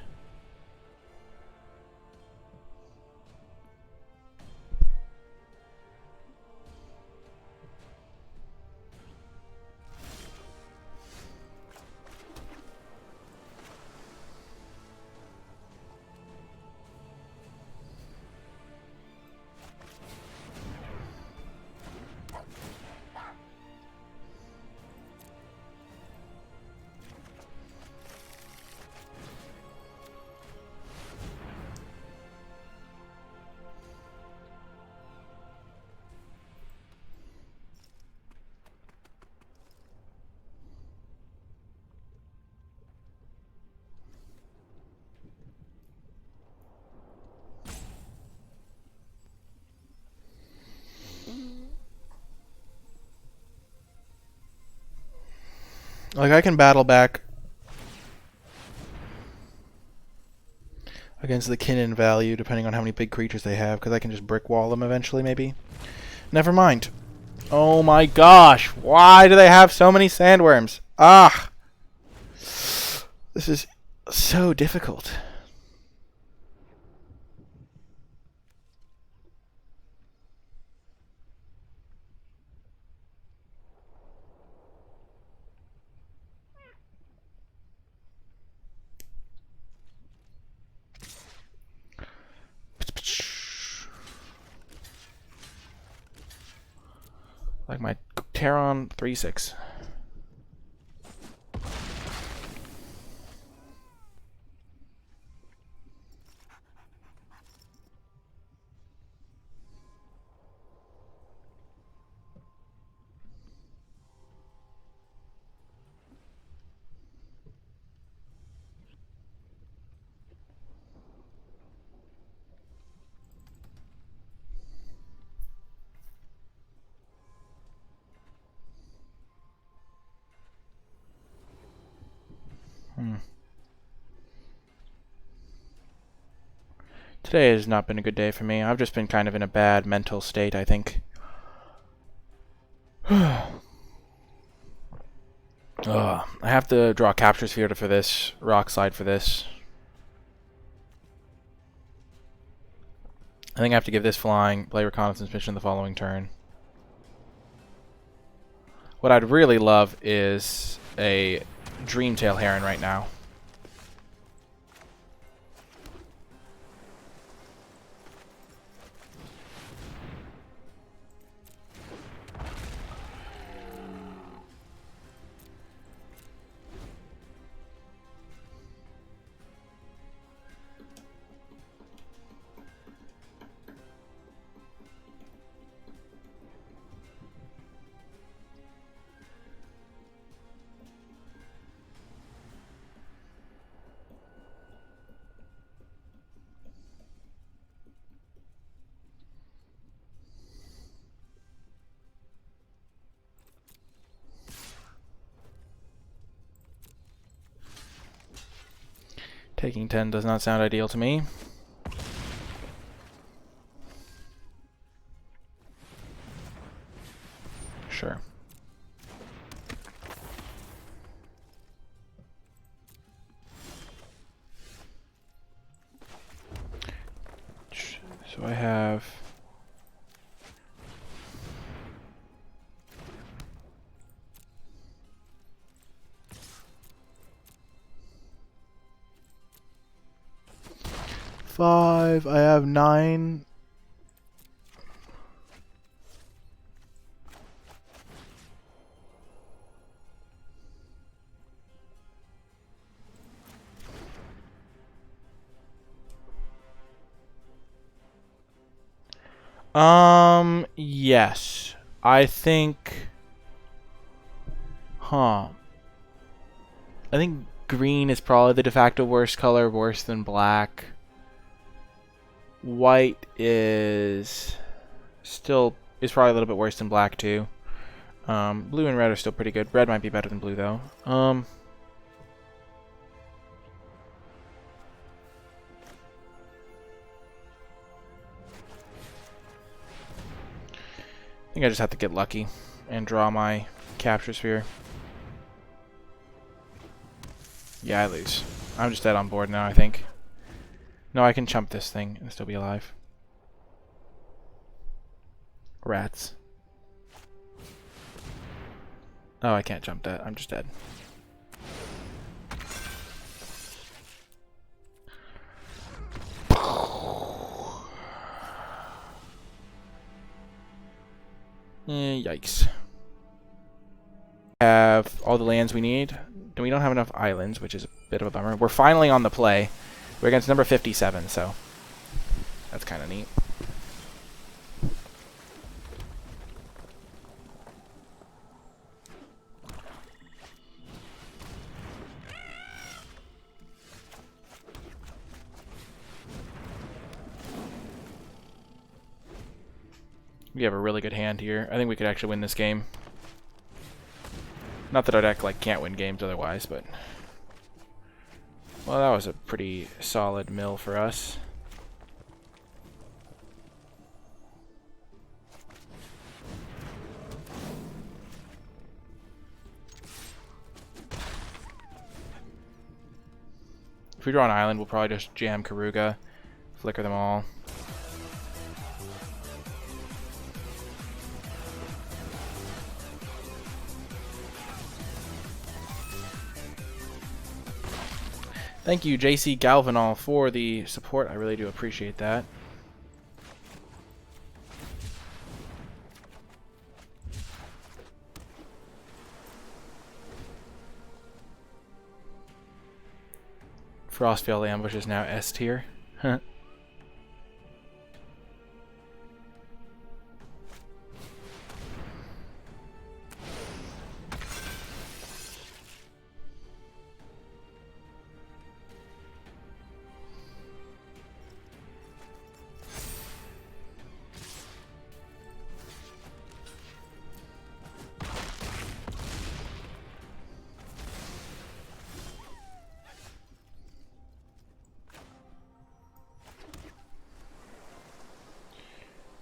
Speaker 1: Like, I can battle back against the Kinnan value depending on how many big creatures they have, because I can just brick wall them eventually, maybe. Never mind. Oh my gosh, why do they have so many sandworms? Ah! This is so difficult. my Terran 3-6. Today has not been a good day for me. I've just been kind of in a bad mental state, I think. I have to draw a capture sphere for this, rock slide for this. I think I have to give this flying, play reconnaissance mission the following turn. What I'd really love is a Dreamtail Heron right now. Taking 10 does not sound ideal to me. Sure. So I have... five. I have 9. Yes. I think... I think green is probably the de facto worst color, worse than black. White is probably a little bit worse than black too. Blue and red are still pretty good. Red might be better than blue though. I think I just have to get lucky and draw my capture sphere. Yeah, I lose. I'm just dead on board now, I think. No, I can chump this thing and still be alive. Rats. Oh, I can't jump that. I'm just dead. Yikes. Have all the lands we need. We don't have enough islands, which is a bit of a bummer. We're finally on the play. We're against number 57, so that's kind of neat. We have a really good hand here. I think we could actually win this game. Not that our deck can't win games otherwise, but... Well, that was a pretty solid mill for us. If we draw an island, we'll probably just jam Karuga, flicker them all. Thank you, JC Galvanol, for the support. I really do appreciate that. Frostfield Ambush is now S tier. Huh.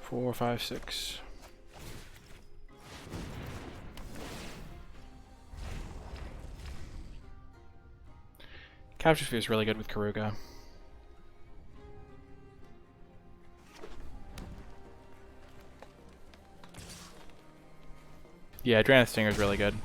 Speaker 1: Four, five, six. Capture Sphere is really good with Karuga. Yeah, Adraneth Stinger is really good.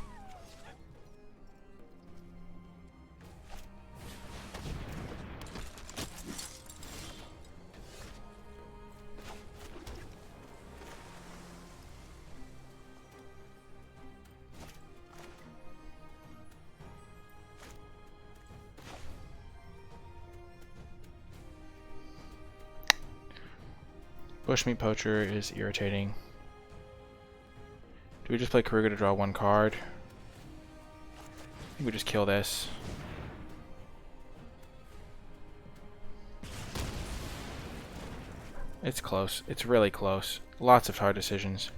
Speaker 1: Bushmeat Poacher is irritating. Do we just play Karuga to draw one card? I think we just kill this. It's close. It's really close. Lots of hard decisions.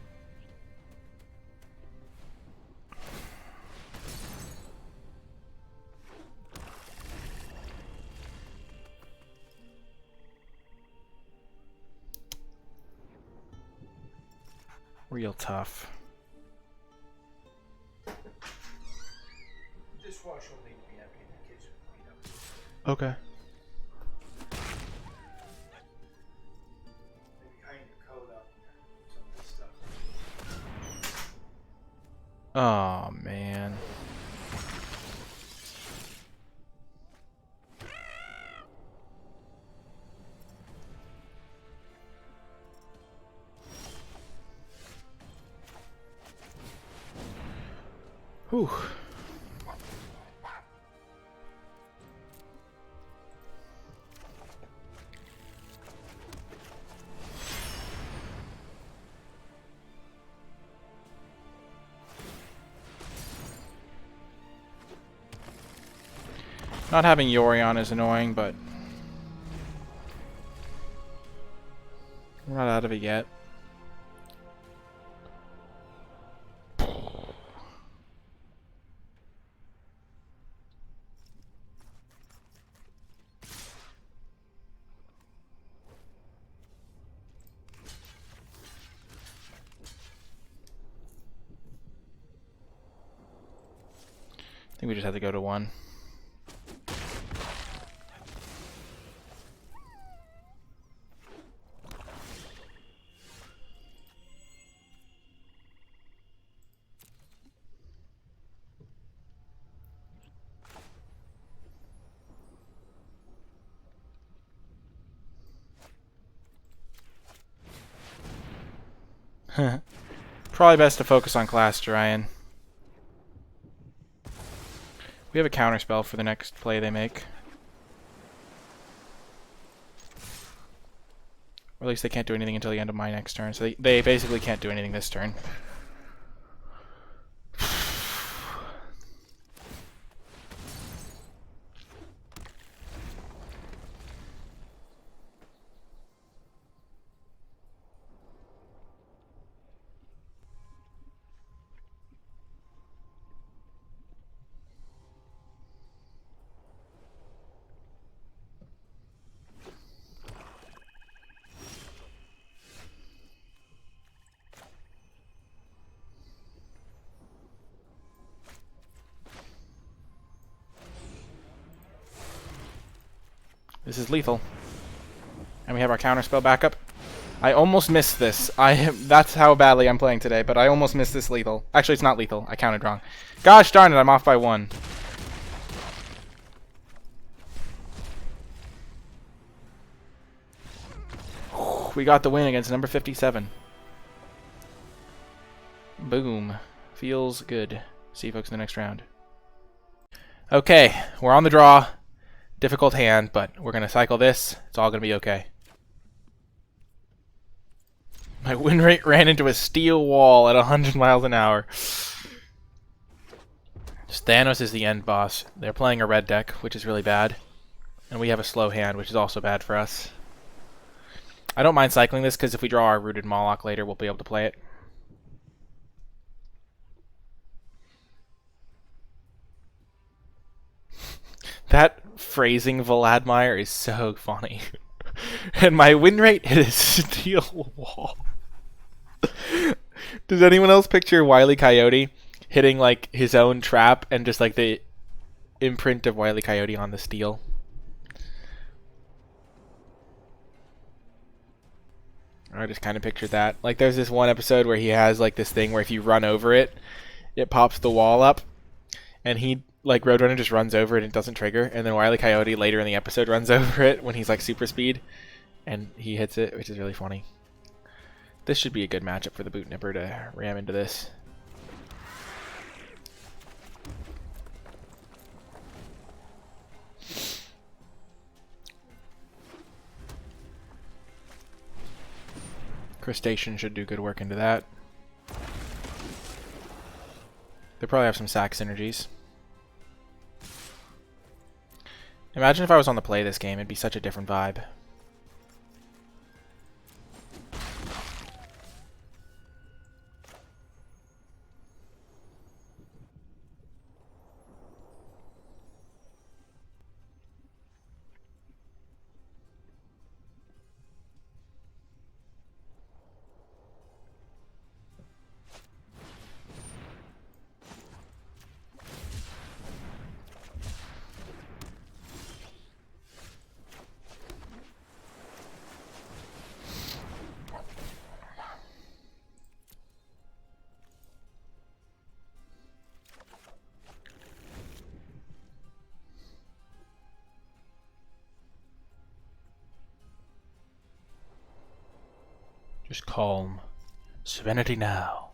Speaker 1: Real tough.
Speaker 2: Dishwasher will need to be empty in the kitchen clean up.
Speaker 1: Okay.
Speaker 2: Maybe hang your coat up and some of this stuff.
Speaker 1: Oh man. Whew. Not having Yorion is annoying, but we're not out of it yet. I think we just have to go to one. Probably best to focus on Class Ryan. We have a counterspell for the next play they make. Or at least they can't do anything until the end of my next turn. So they basically can't do anything this turn. This is lethal. And we have our counterspell backup. I almost missed this. That's how badly I'm playing today, but I almost missed this lethal. Actually, it's not lethal. I counted wrong. Gosh darn it, I'm off by one. We got the win against number 57. Boom. Feels good. See you folks in the next round. Okay, we're on the draw. Difficult hand, but we're going to cycle this. It's all going to be okay. My win rate ran into a steel wall at 100 miles an hour. Thanos is the end boss. They're playing a red deck, which is really bad. And we have a slow hand, which is also bad for us. I don't mind cycling this, because if we draw our Rooted Moloch later, we'll be able to play it. That phrasing Vladimir is so funny. And my win rate hit a steel wall. Does anyone else picture Wile E. Coyote hitting like his own trap and just like the imprint of Wile E. Coyote on the steel? I just kind of pictured that. Like there's this one episode where he has like this thing where if you run over it, it pops the wall up, and he like Roadrunner just runs over it and it doesn't trigger, and then Wile E. Coyote later in the episode runs over it when he's like super speed, and he hits it, which is really funny. This should be a good matchup for the Boot Nipper to ram into this. Crustacean should do good work into that. They probably have some sack synergies. Imagine if I was on the play this game, it'd be such a different vibe. Just calm. Serenity now.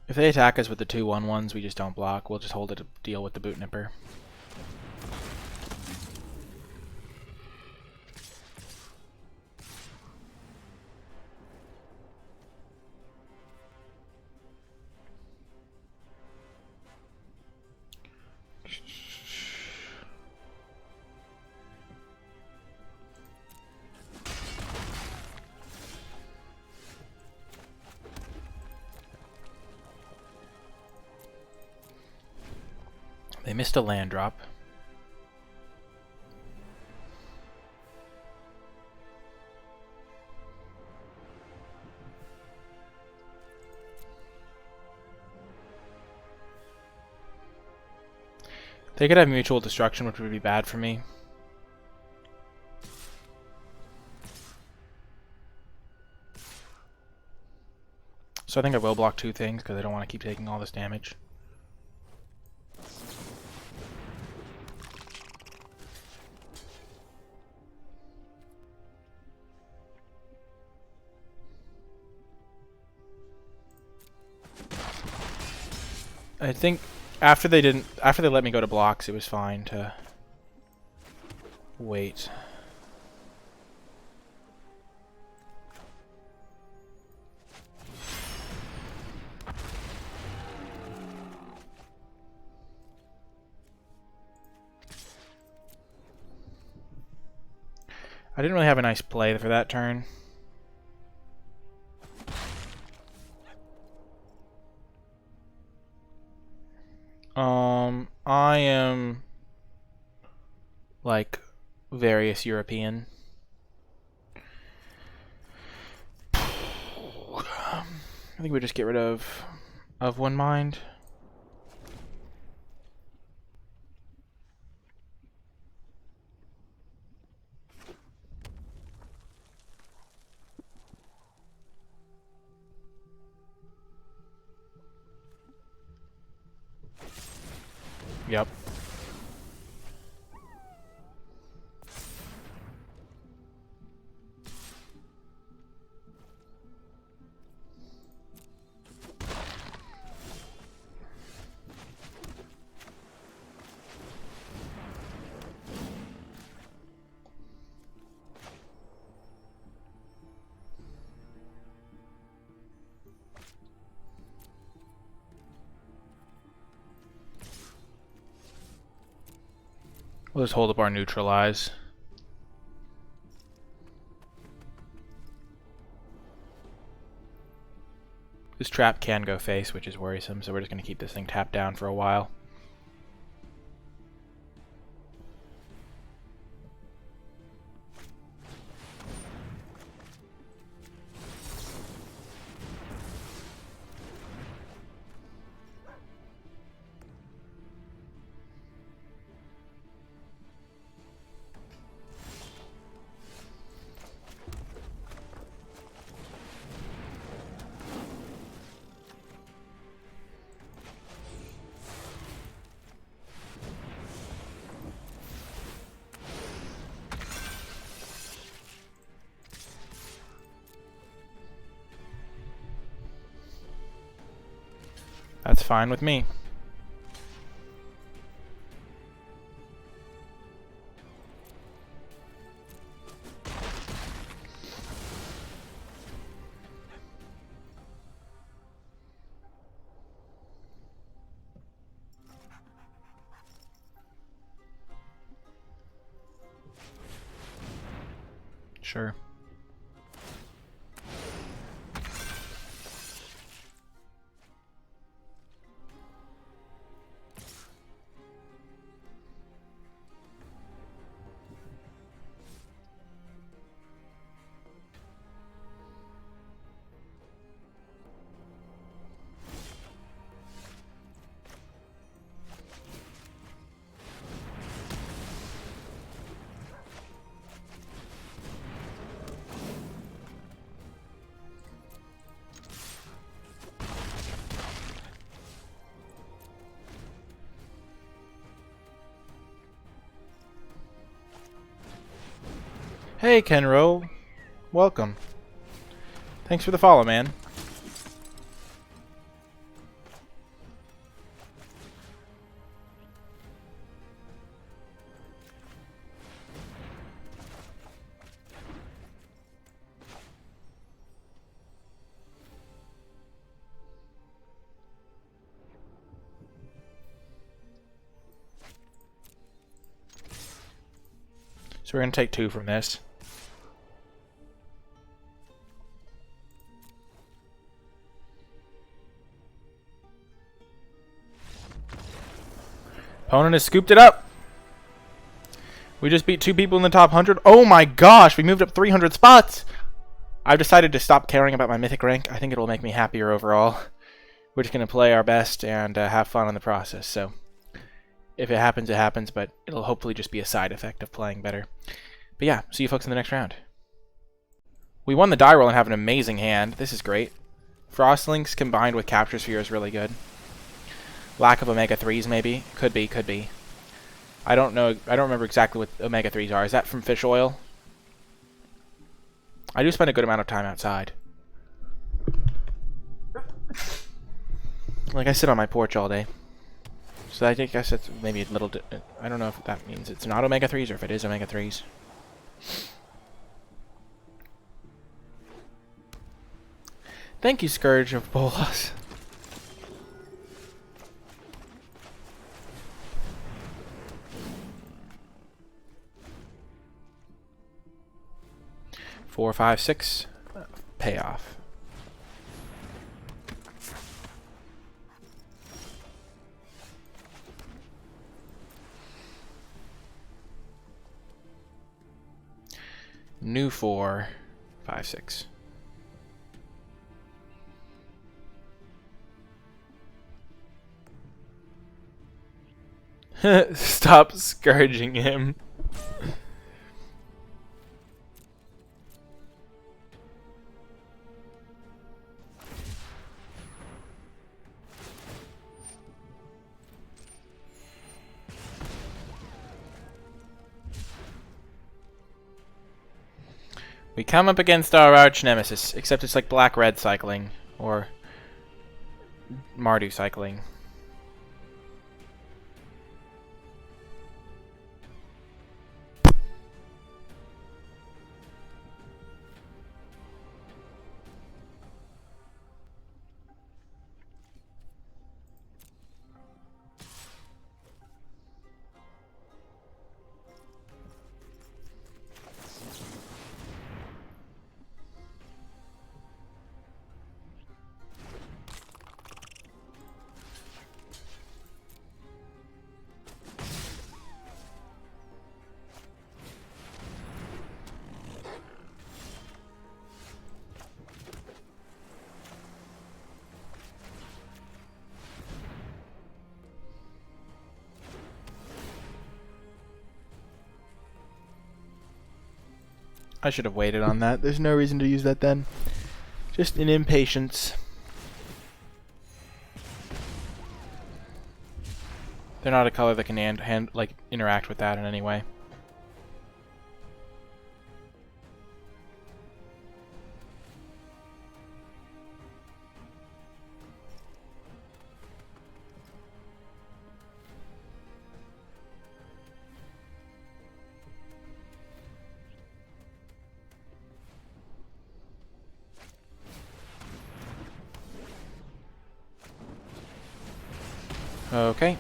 Speaker 1: If they attack us with the 2/1/1s, we just don't block. We'll just hold it to deal with the Boot Nipper. They missed a land drop. They could have mutual destruction, which would be bad for me. So I think I will block two things because I don't want to keep taking all this damage. I think after they let me go to blocks, it was fine to wait. I didn't really have a nice play for that turn. I am like various European. I think we just get rid of one mind. Yep. We'll just hold up our neutralize. This trap can go face, which is worrisome, so we're just going to keep this thing tapped down for a while. That's fine with me. Sure. Hey, Kenro. Welcome. Thanks for the follow, man. So we're going to take 2 from this. Opponent has scooped it up. We just beat 2 people in the top 100. Oh my gosh, we moved up 300 spots. I've decided to stop caring about my mythic rank. I think it'll make me happier overall. We're just going to play our best and have fun in the process. So if it happens, it happens, but it'll hopefully just be a side effect of playing better. But yeah, see you folks in the next round. We won the die roll and have an amazing hand. This is great. Frostlinks combined with Capture Sphere is really good. Lack of Omega 3s maybe. Could be, could be. I don't know. I don't remember exactly what Omega 3s are. Is that from fish oil? I do spend a good amount of time outside. Like I sit on my porch all day. So I guess it's maybe a little... I don't know if that means it's not Omega 3s or if it is Omega 3s. Thank you, Scourge of Bolas. Four, 5, 6. Payoff. New 4, 5, 6. Stop scourging him. We come up against our arch nemesis, except it's like black-red cycling, or Mardu cycling. I should have waited on that. There's no reason to use that then. Just an impatience. They're not a color that can like interact with that in any way. Okay.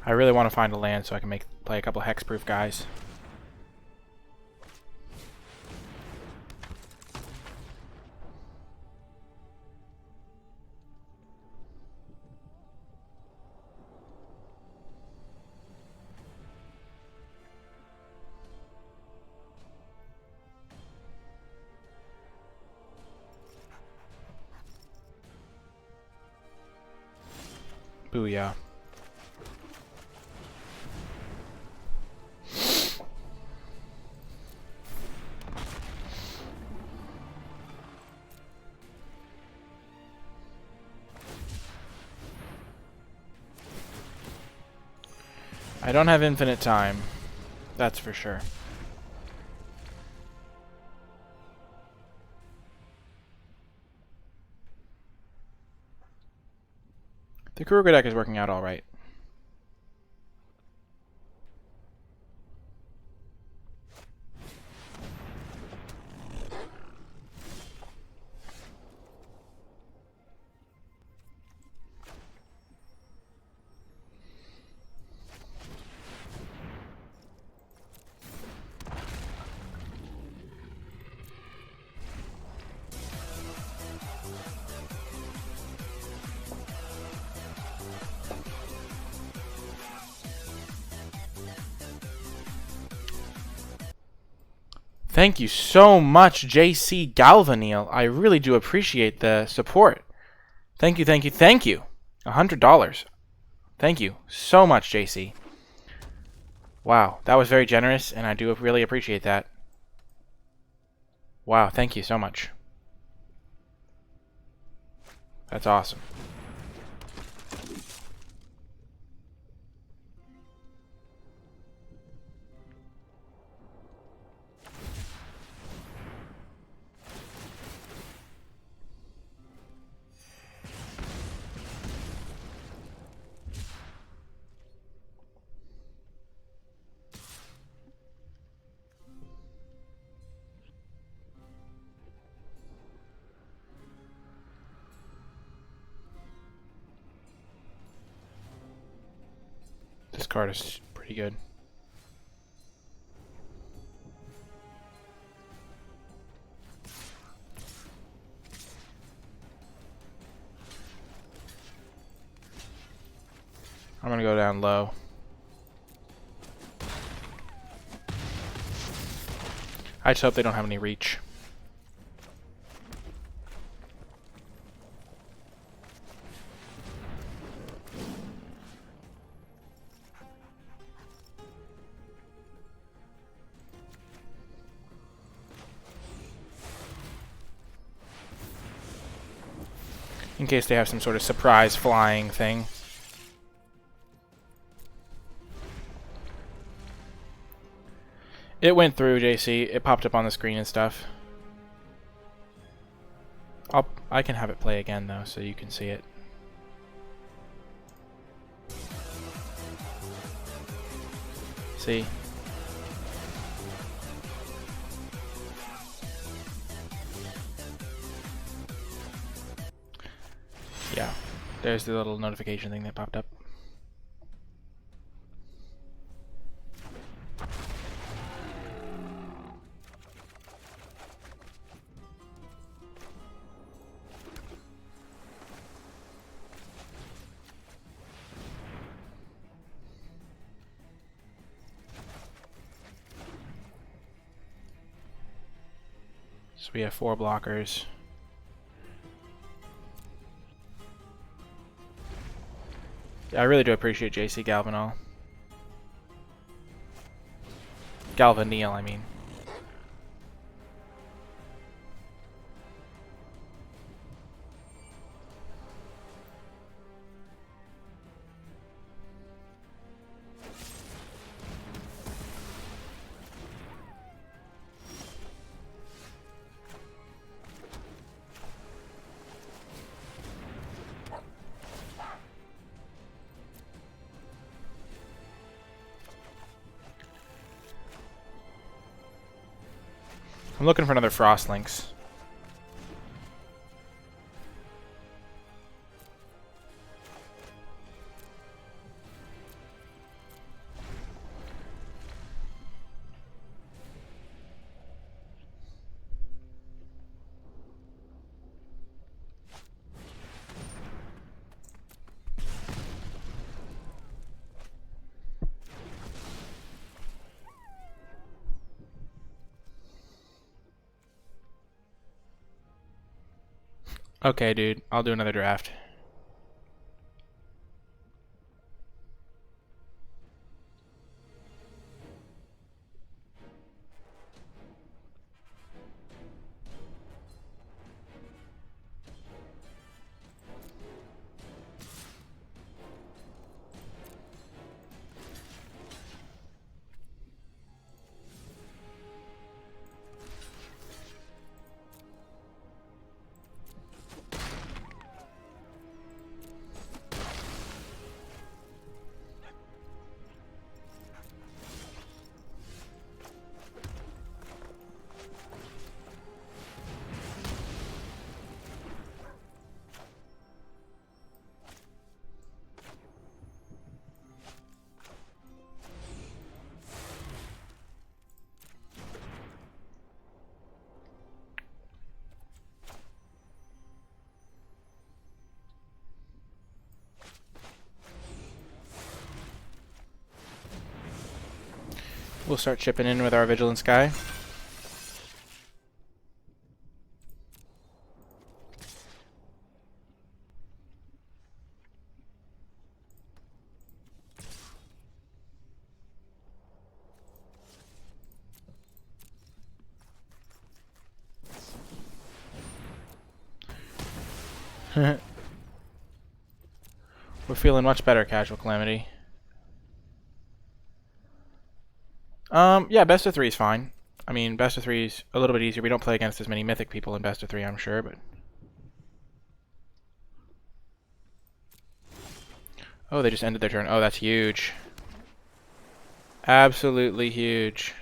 Speaker 1: I really want to find a land so I can play a couple hexproof guys. Booyah. I don't have infinite time. That's for sure. The Kruger deck is working out alright. Thank you so much, JC Galvanil. I really do appreciate the support. Thank you, thank you, thank you. $100. Thank you so much, JC. Wow, that was very generous, and I do really appreciate that. Wow, thank you so much. That's awesome. This card is pretty good. I'm gonna go down low. I just hope they don't have any reach. In case they have some sort of surprise flying thing. It went through, JC. It popped up on the screen and stuff. I can have it play again though, so you can see it. See? Yeah, there's the little notification thing that popped up. So we have 4 blockers. Yeah, I really do appreciate JC Galvanol. Galvanil, I mean. I'm looking for another Frost Lynx. Okay, dude. I'll do another draft. We'll start chipping in with our Vigilance guy. We're feeling much better, Casual Calamity. Yeah, best of 3 is fine. I mean, best of 3 is a little bit easier. We don't play against as many Mythic people in best of 3, I'm sure, but... Oh, they just ended their turn. Oh, that's huge. Absolutely huge.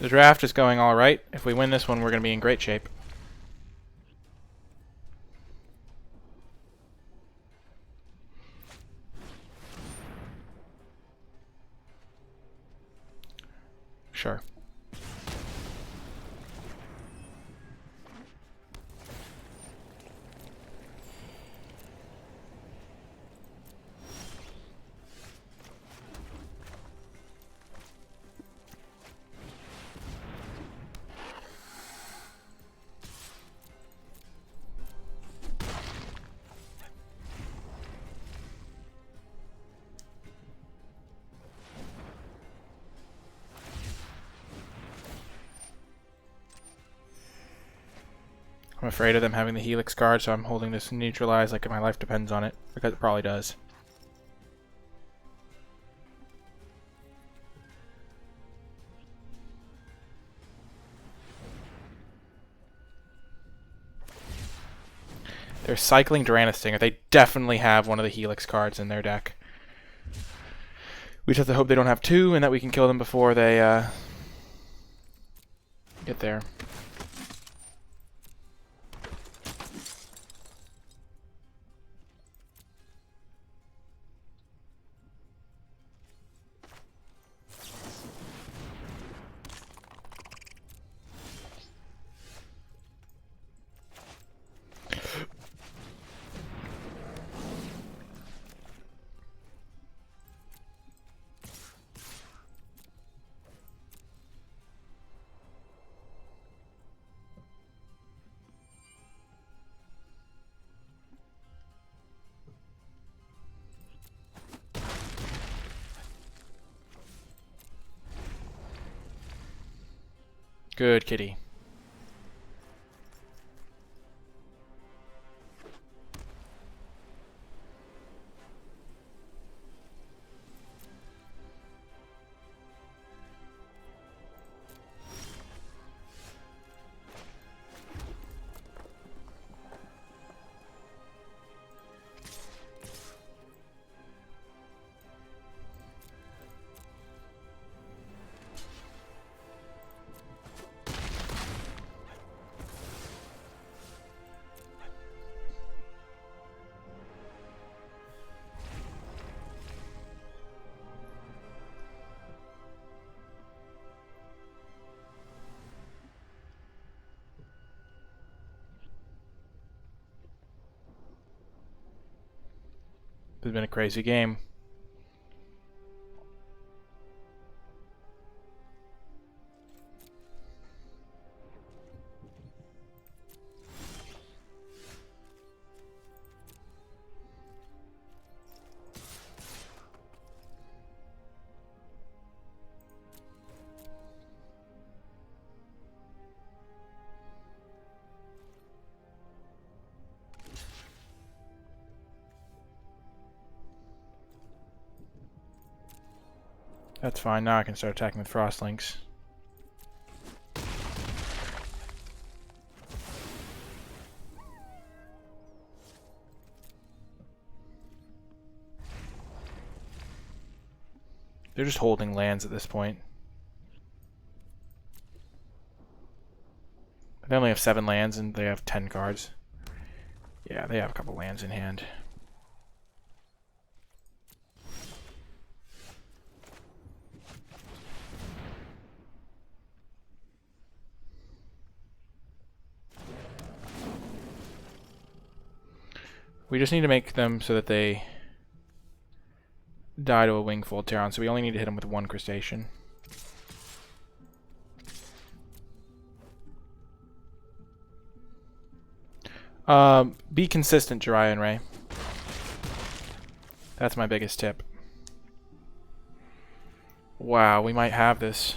Speaker 1: The draft is going alright. If we win this one, we're going to be in great shape. Sure. I'm afraid of them having the Helix card, so I'm holding this neutralized like my life depends on it, because it probably does. They're cycling Duranus Stinger. They definitely have one of the Helix cards in their deck. We just have to hope they don't have 2 and that we can kill them before they get there. Good kitty. It's been a crazy game. That's fine. Now I can start attacking with Frostlinks. They're just holding lands at this point. They only have 7 lands and they have 10 cards. Yeah, they have a couple lands in hand. We just need to make them so that they die to a Wingfold Terran, so we only need to hit them with 1 crustacean. Be consistent, Jiraiya and Ray. That's my biggest tip. Wow, we might have this.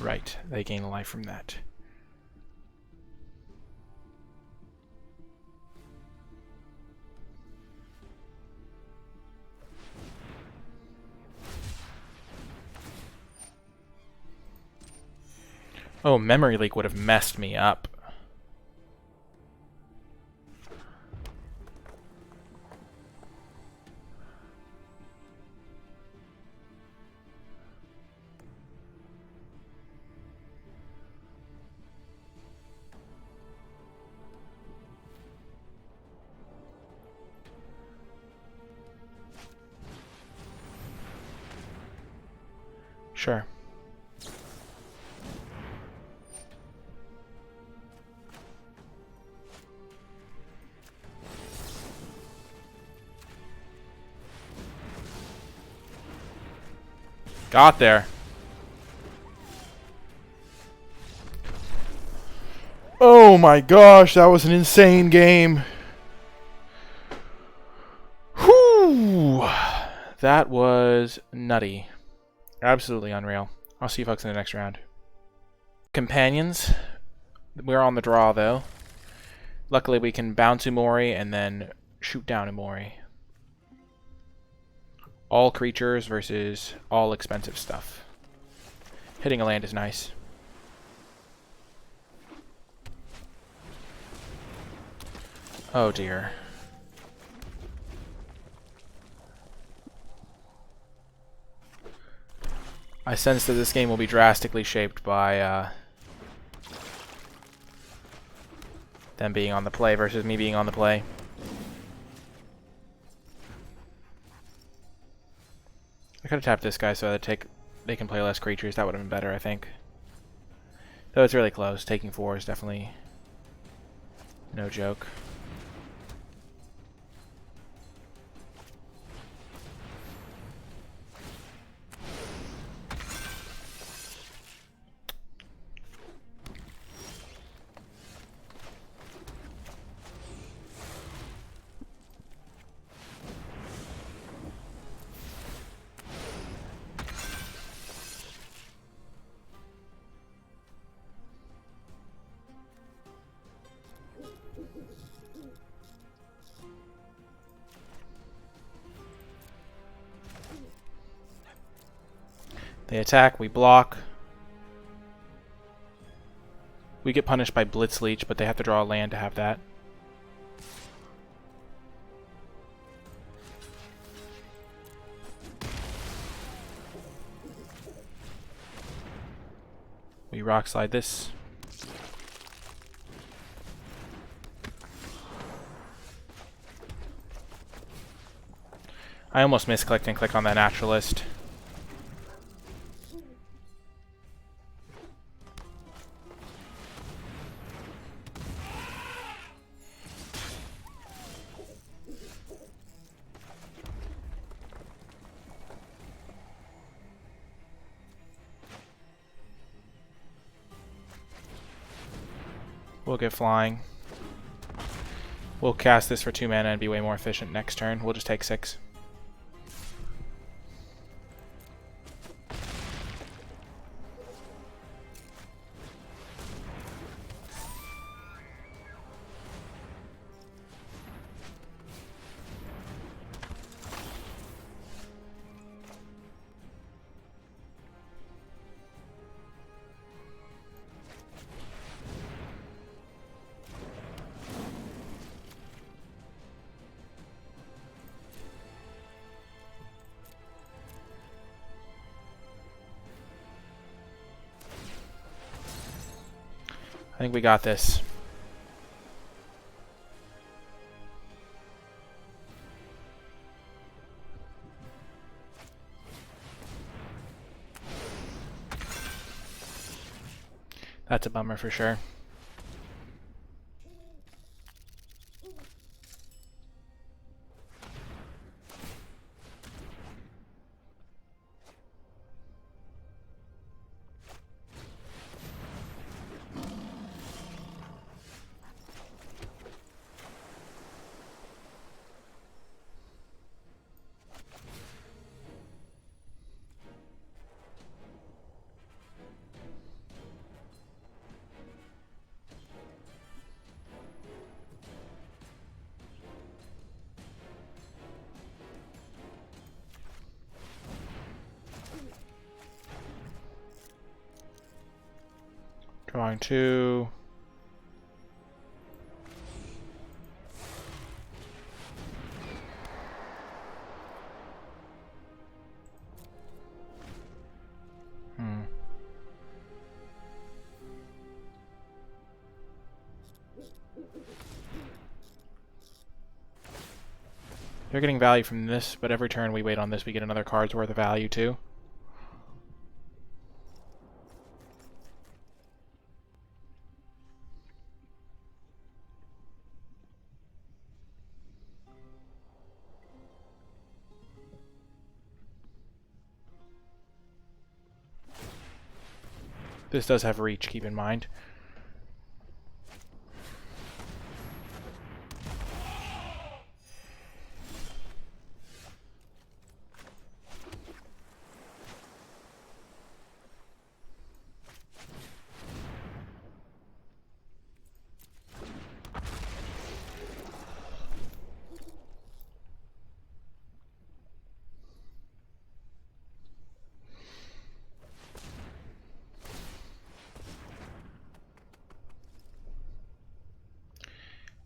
Speaker 1: Right, they gain a life from that. Oh, Memory Leak would have messed me up. Sure. Got there. Oh my gosh, that was an insane game. Whew. That was nutty. Absolutely unreal. I'll see you folks in the next round. Companions. We're on the draw, though. Luckily, we can bounce Umori and then shoot down Umori. All creatures versus all expensive stuff. Hitting a land is nice. Oh dear. I sense that this game will be drastically shaped by them being on the play versus me being on the play. I could have tapped this guy so that they can play less creatures. That would have been better, I think. Though it's really close. Taking 4 is definitely no joke. They attack, we block. We get punished by Blitz Leech, but they have to draw a land to have that. We rock slide this. I almost misclicked and clicked on that Naturalist. We'll get flying. We'll cast this for 2 mana and be way more efficient next turn. We'll just take 6. I think we got this. That's a bummer for sure. Drawing 2. They're getting value from this, but every turn we wait on this, we get another card's worth of value too. This does have reach, keep in mind.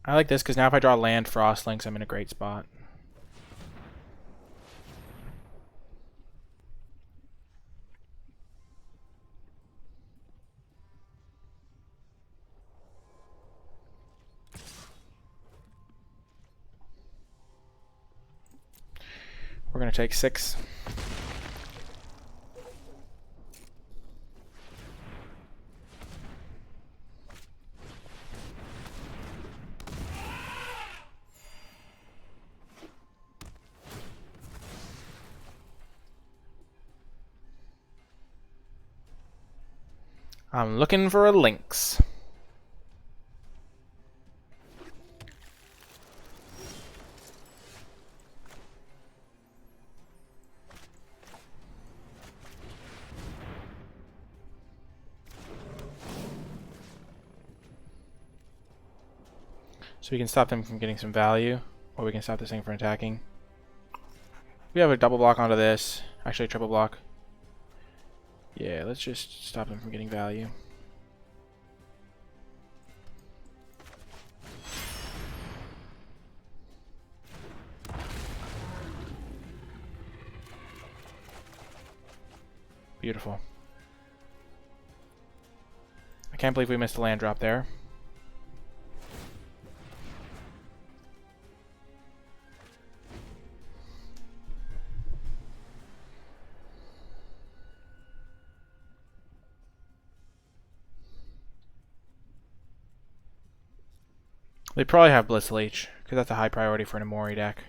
Speaker 1: I like this because now if I draw land Frostlinks, I'm in a great spot. We're going to take 6. I'm looking for a Lynx. So we can stop them from getting some value, or we can stop this thing from attacking. We have a double block onto this, actually a triple block. Yeah, let's just stop them from getting value. Beautiful. I can't believe we missed a land drop there. They probably have Blissful H, because that's a high priority for an Amori deck.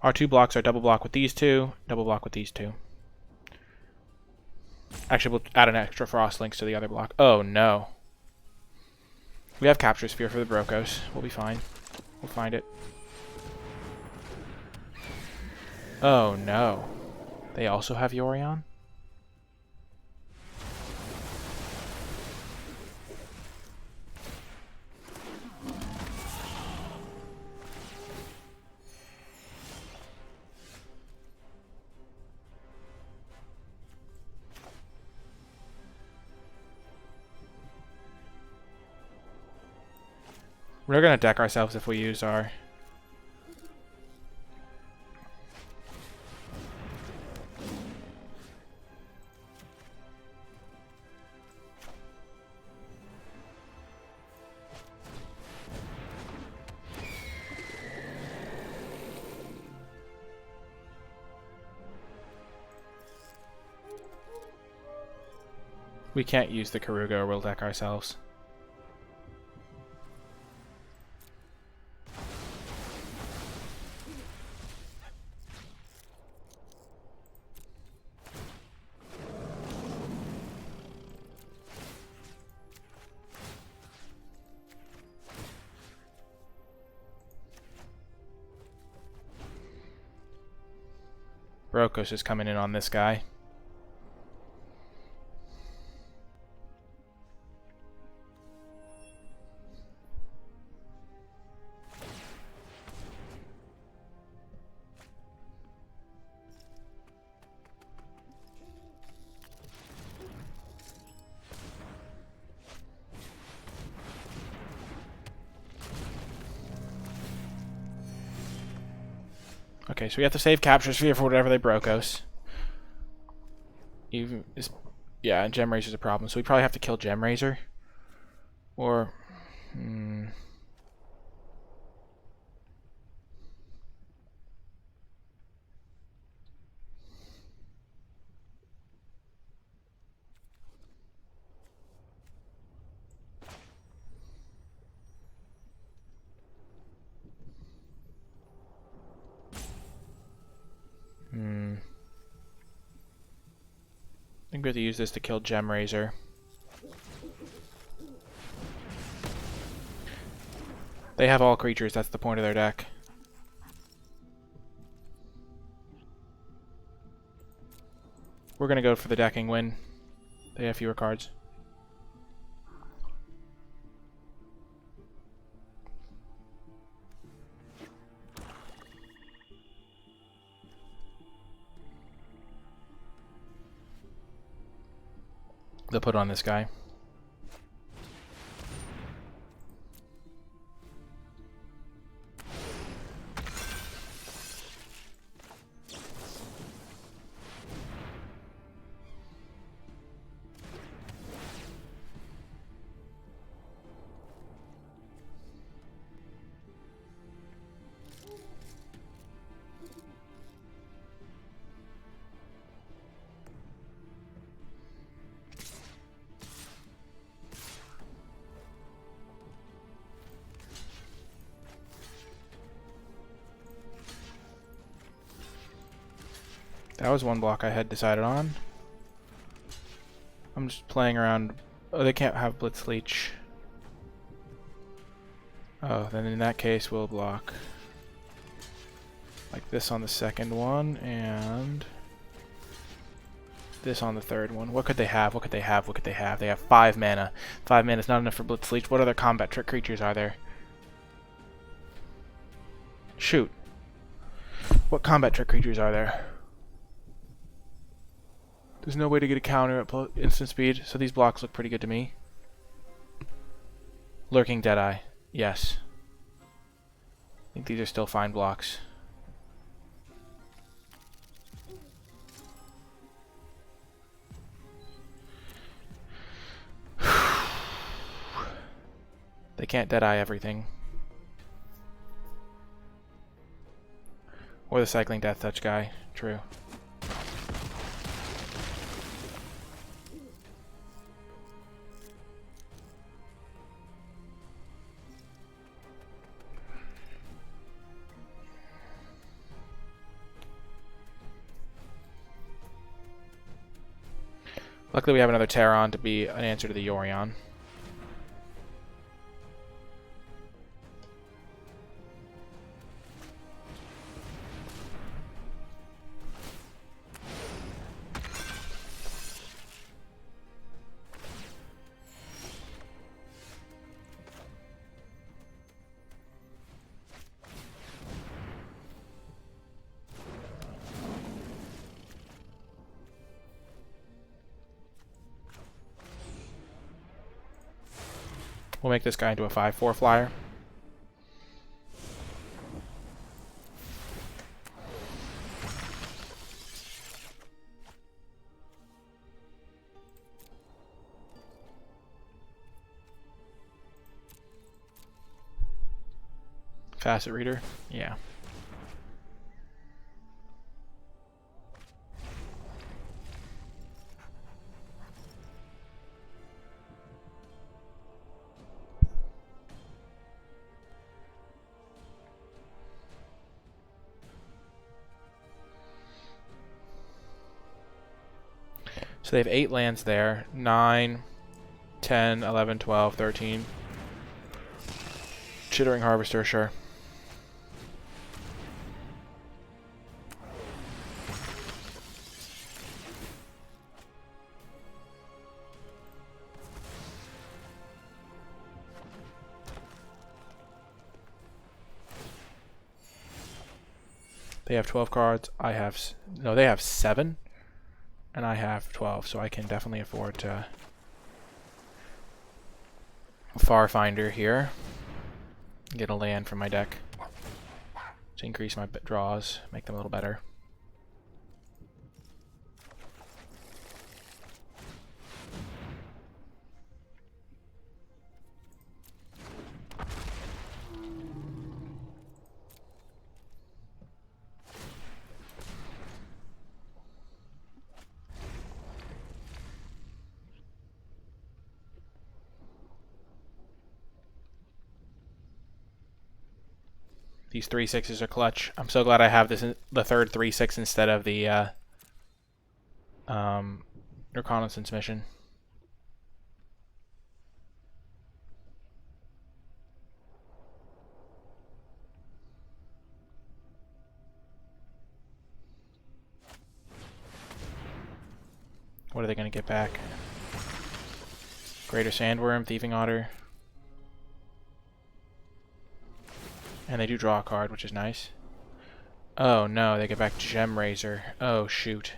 Speaker 1: Our two blocks are double block with these two, double block with these two. Actually, we'll add an extra Frost Links to the other block. Oh, no. We have Capture Sphere for the Brokos. We'll be fine. We'll find it. Oh, no. They also have Yorion? We're gonna deck ourselves if we use our... We can't use the Karuga or we'll deck ourselves. Brokos is coming in on this guy. Okay, so we have to save Capture Sphere for whatever they Brokos. Even is, yeah, and Gem Razor's a problem, so we probably have to kill Gem Razor. Or... I think we have to use this to kill Gem Razor. They have all creatures, that's the point of their deck. We're gonna go for the decking win. They have fewer cards. They'll put on this guy. That was one block I had decided on. I'm just playing around. Oh, they can't have Blitz Leech. Oh, then in that case we'll block. Like this on the second one, and this on the third one. What could they have? What could they have? What could they have? They have 5 mana. 5 mana is not enough for Blitz Leech. What other combat trick creatures are there? Shoot. What combat trick creatures are there? There's no way to get a counter at instant speed, so these blocks look pretty good to me. Lurking Deadeye. Yes. I think these are still fine blocks. They can't Deadeye everything. Or the Cycling Death Touch guy. True. Luckily we have another Terron to be an answer to the Yorion. We'll make this guy into a 5/4 flyer. Facet reader? Yeah. So they have 8 lands there. 9, 10, 11, 12, 13. Chittering Harvester, sure. They have 12 cards. I have... No, they have 7. And I have 12, so I can definitely afford to... Farfinder here. Get a land from my deck. To increase my draws. Make them a little better. These 3/6s are clutch. I'm so glad I have this the third 3/6 instead of the reconnaissance mission. What are they going to get back? Greater Sandworm, Thieving Otter. And they do draw a card, which is nice. Oh no, they get back Gem Razor. Oh shoot.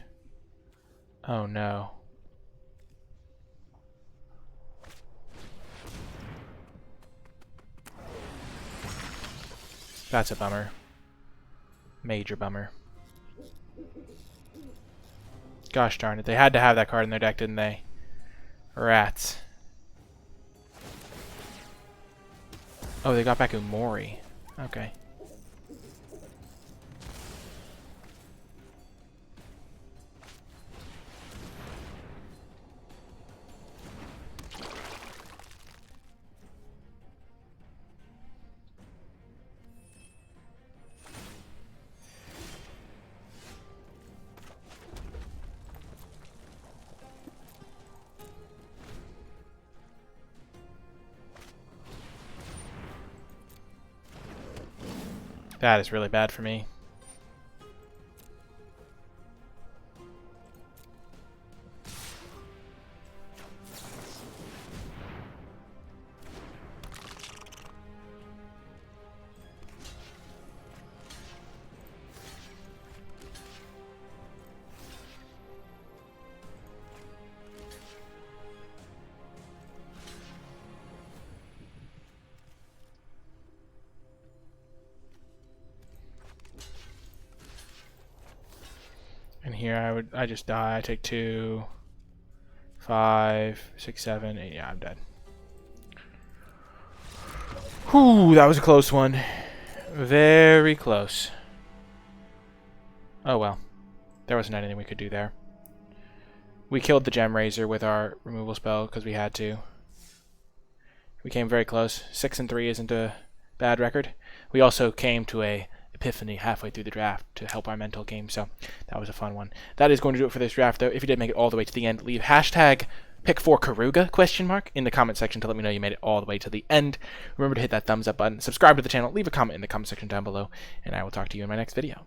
Speaker 1: Oh no. That's a bummer. Major bummer. Gosh darn it, they had to have that card in their deck, didn't they? Rats. Oh, they got back Umori. Okay. That is really bad for me. here, I just die. I take 2, 5, 6, 7, 8. Yeah, I'm dead. Whew, that was a close one. Very close. Oh well. There wasn't anything we could do there. We killed the Gem Razor with our removal spell because we had to. We came very close. 6 and 3 isn't a bad record. We also came to a epiphany halfway through the draft to help our mental game, so that was a fun one. That is going to do it for this draft, though. If you did make it all the way to the end, leave hashtag pick4Karuga ? In the comment section to let me know you made it all the way to the end. Remember to hit that thumbs up button, subscribe to the channel, leave a comment in the comment section down below, and I will talk to you in my next video.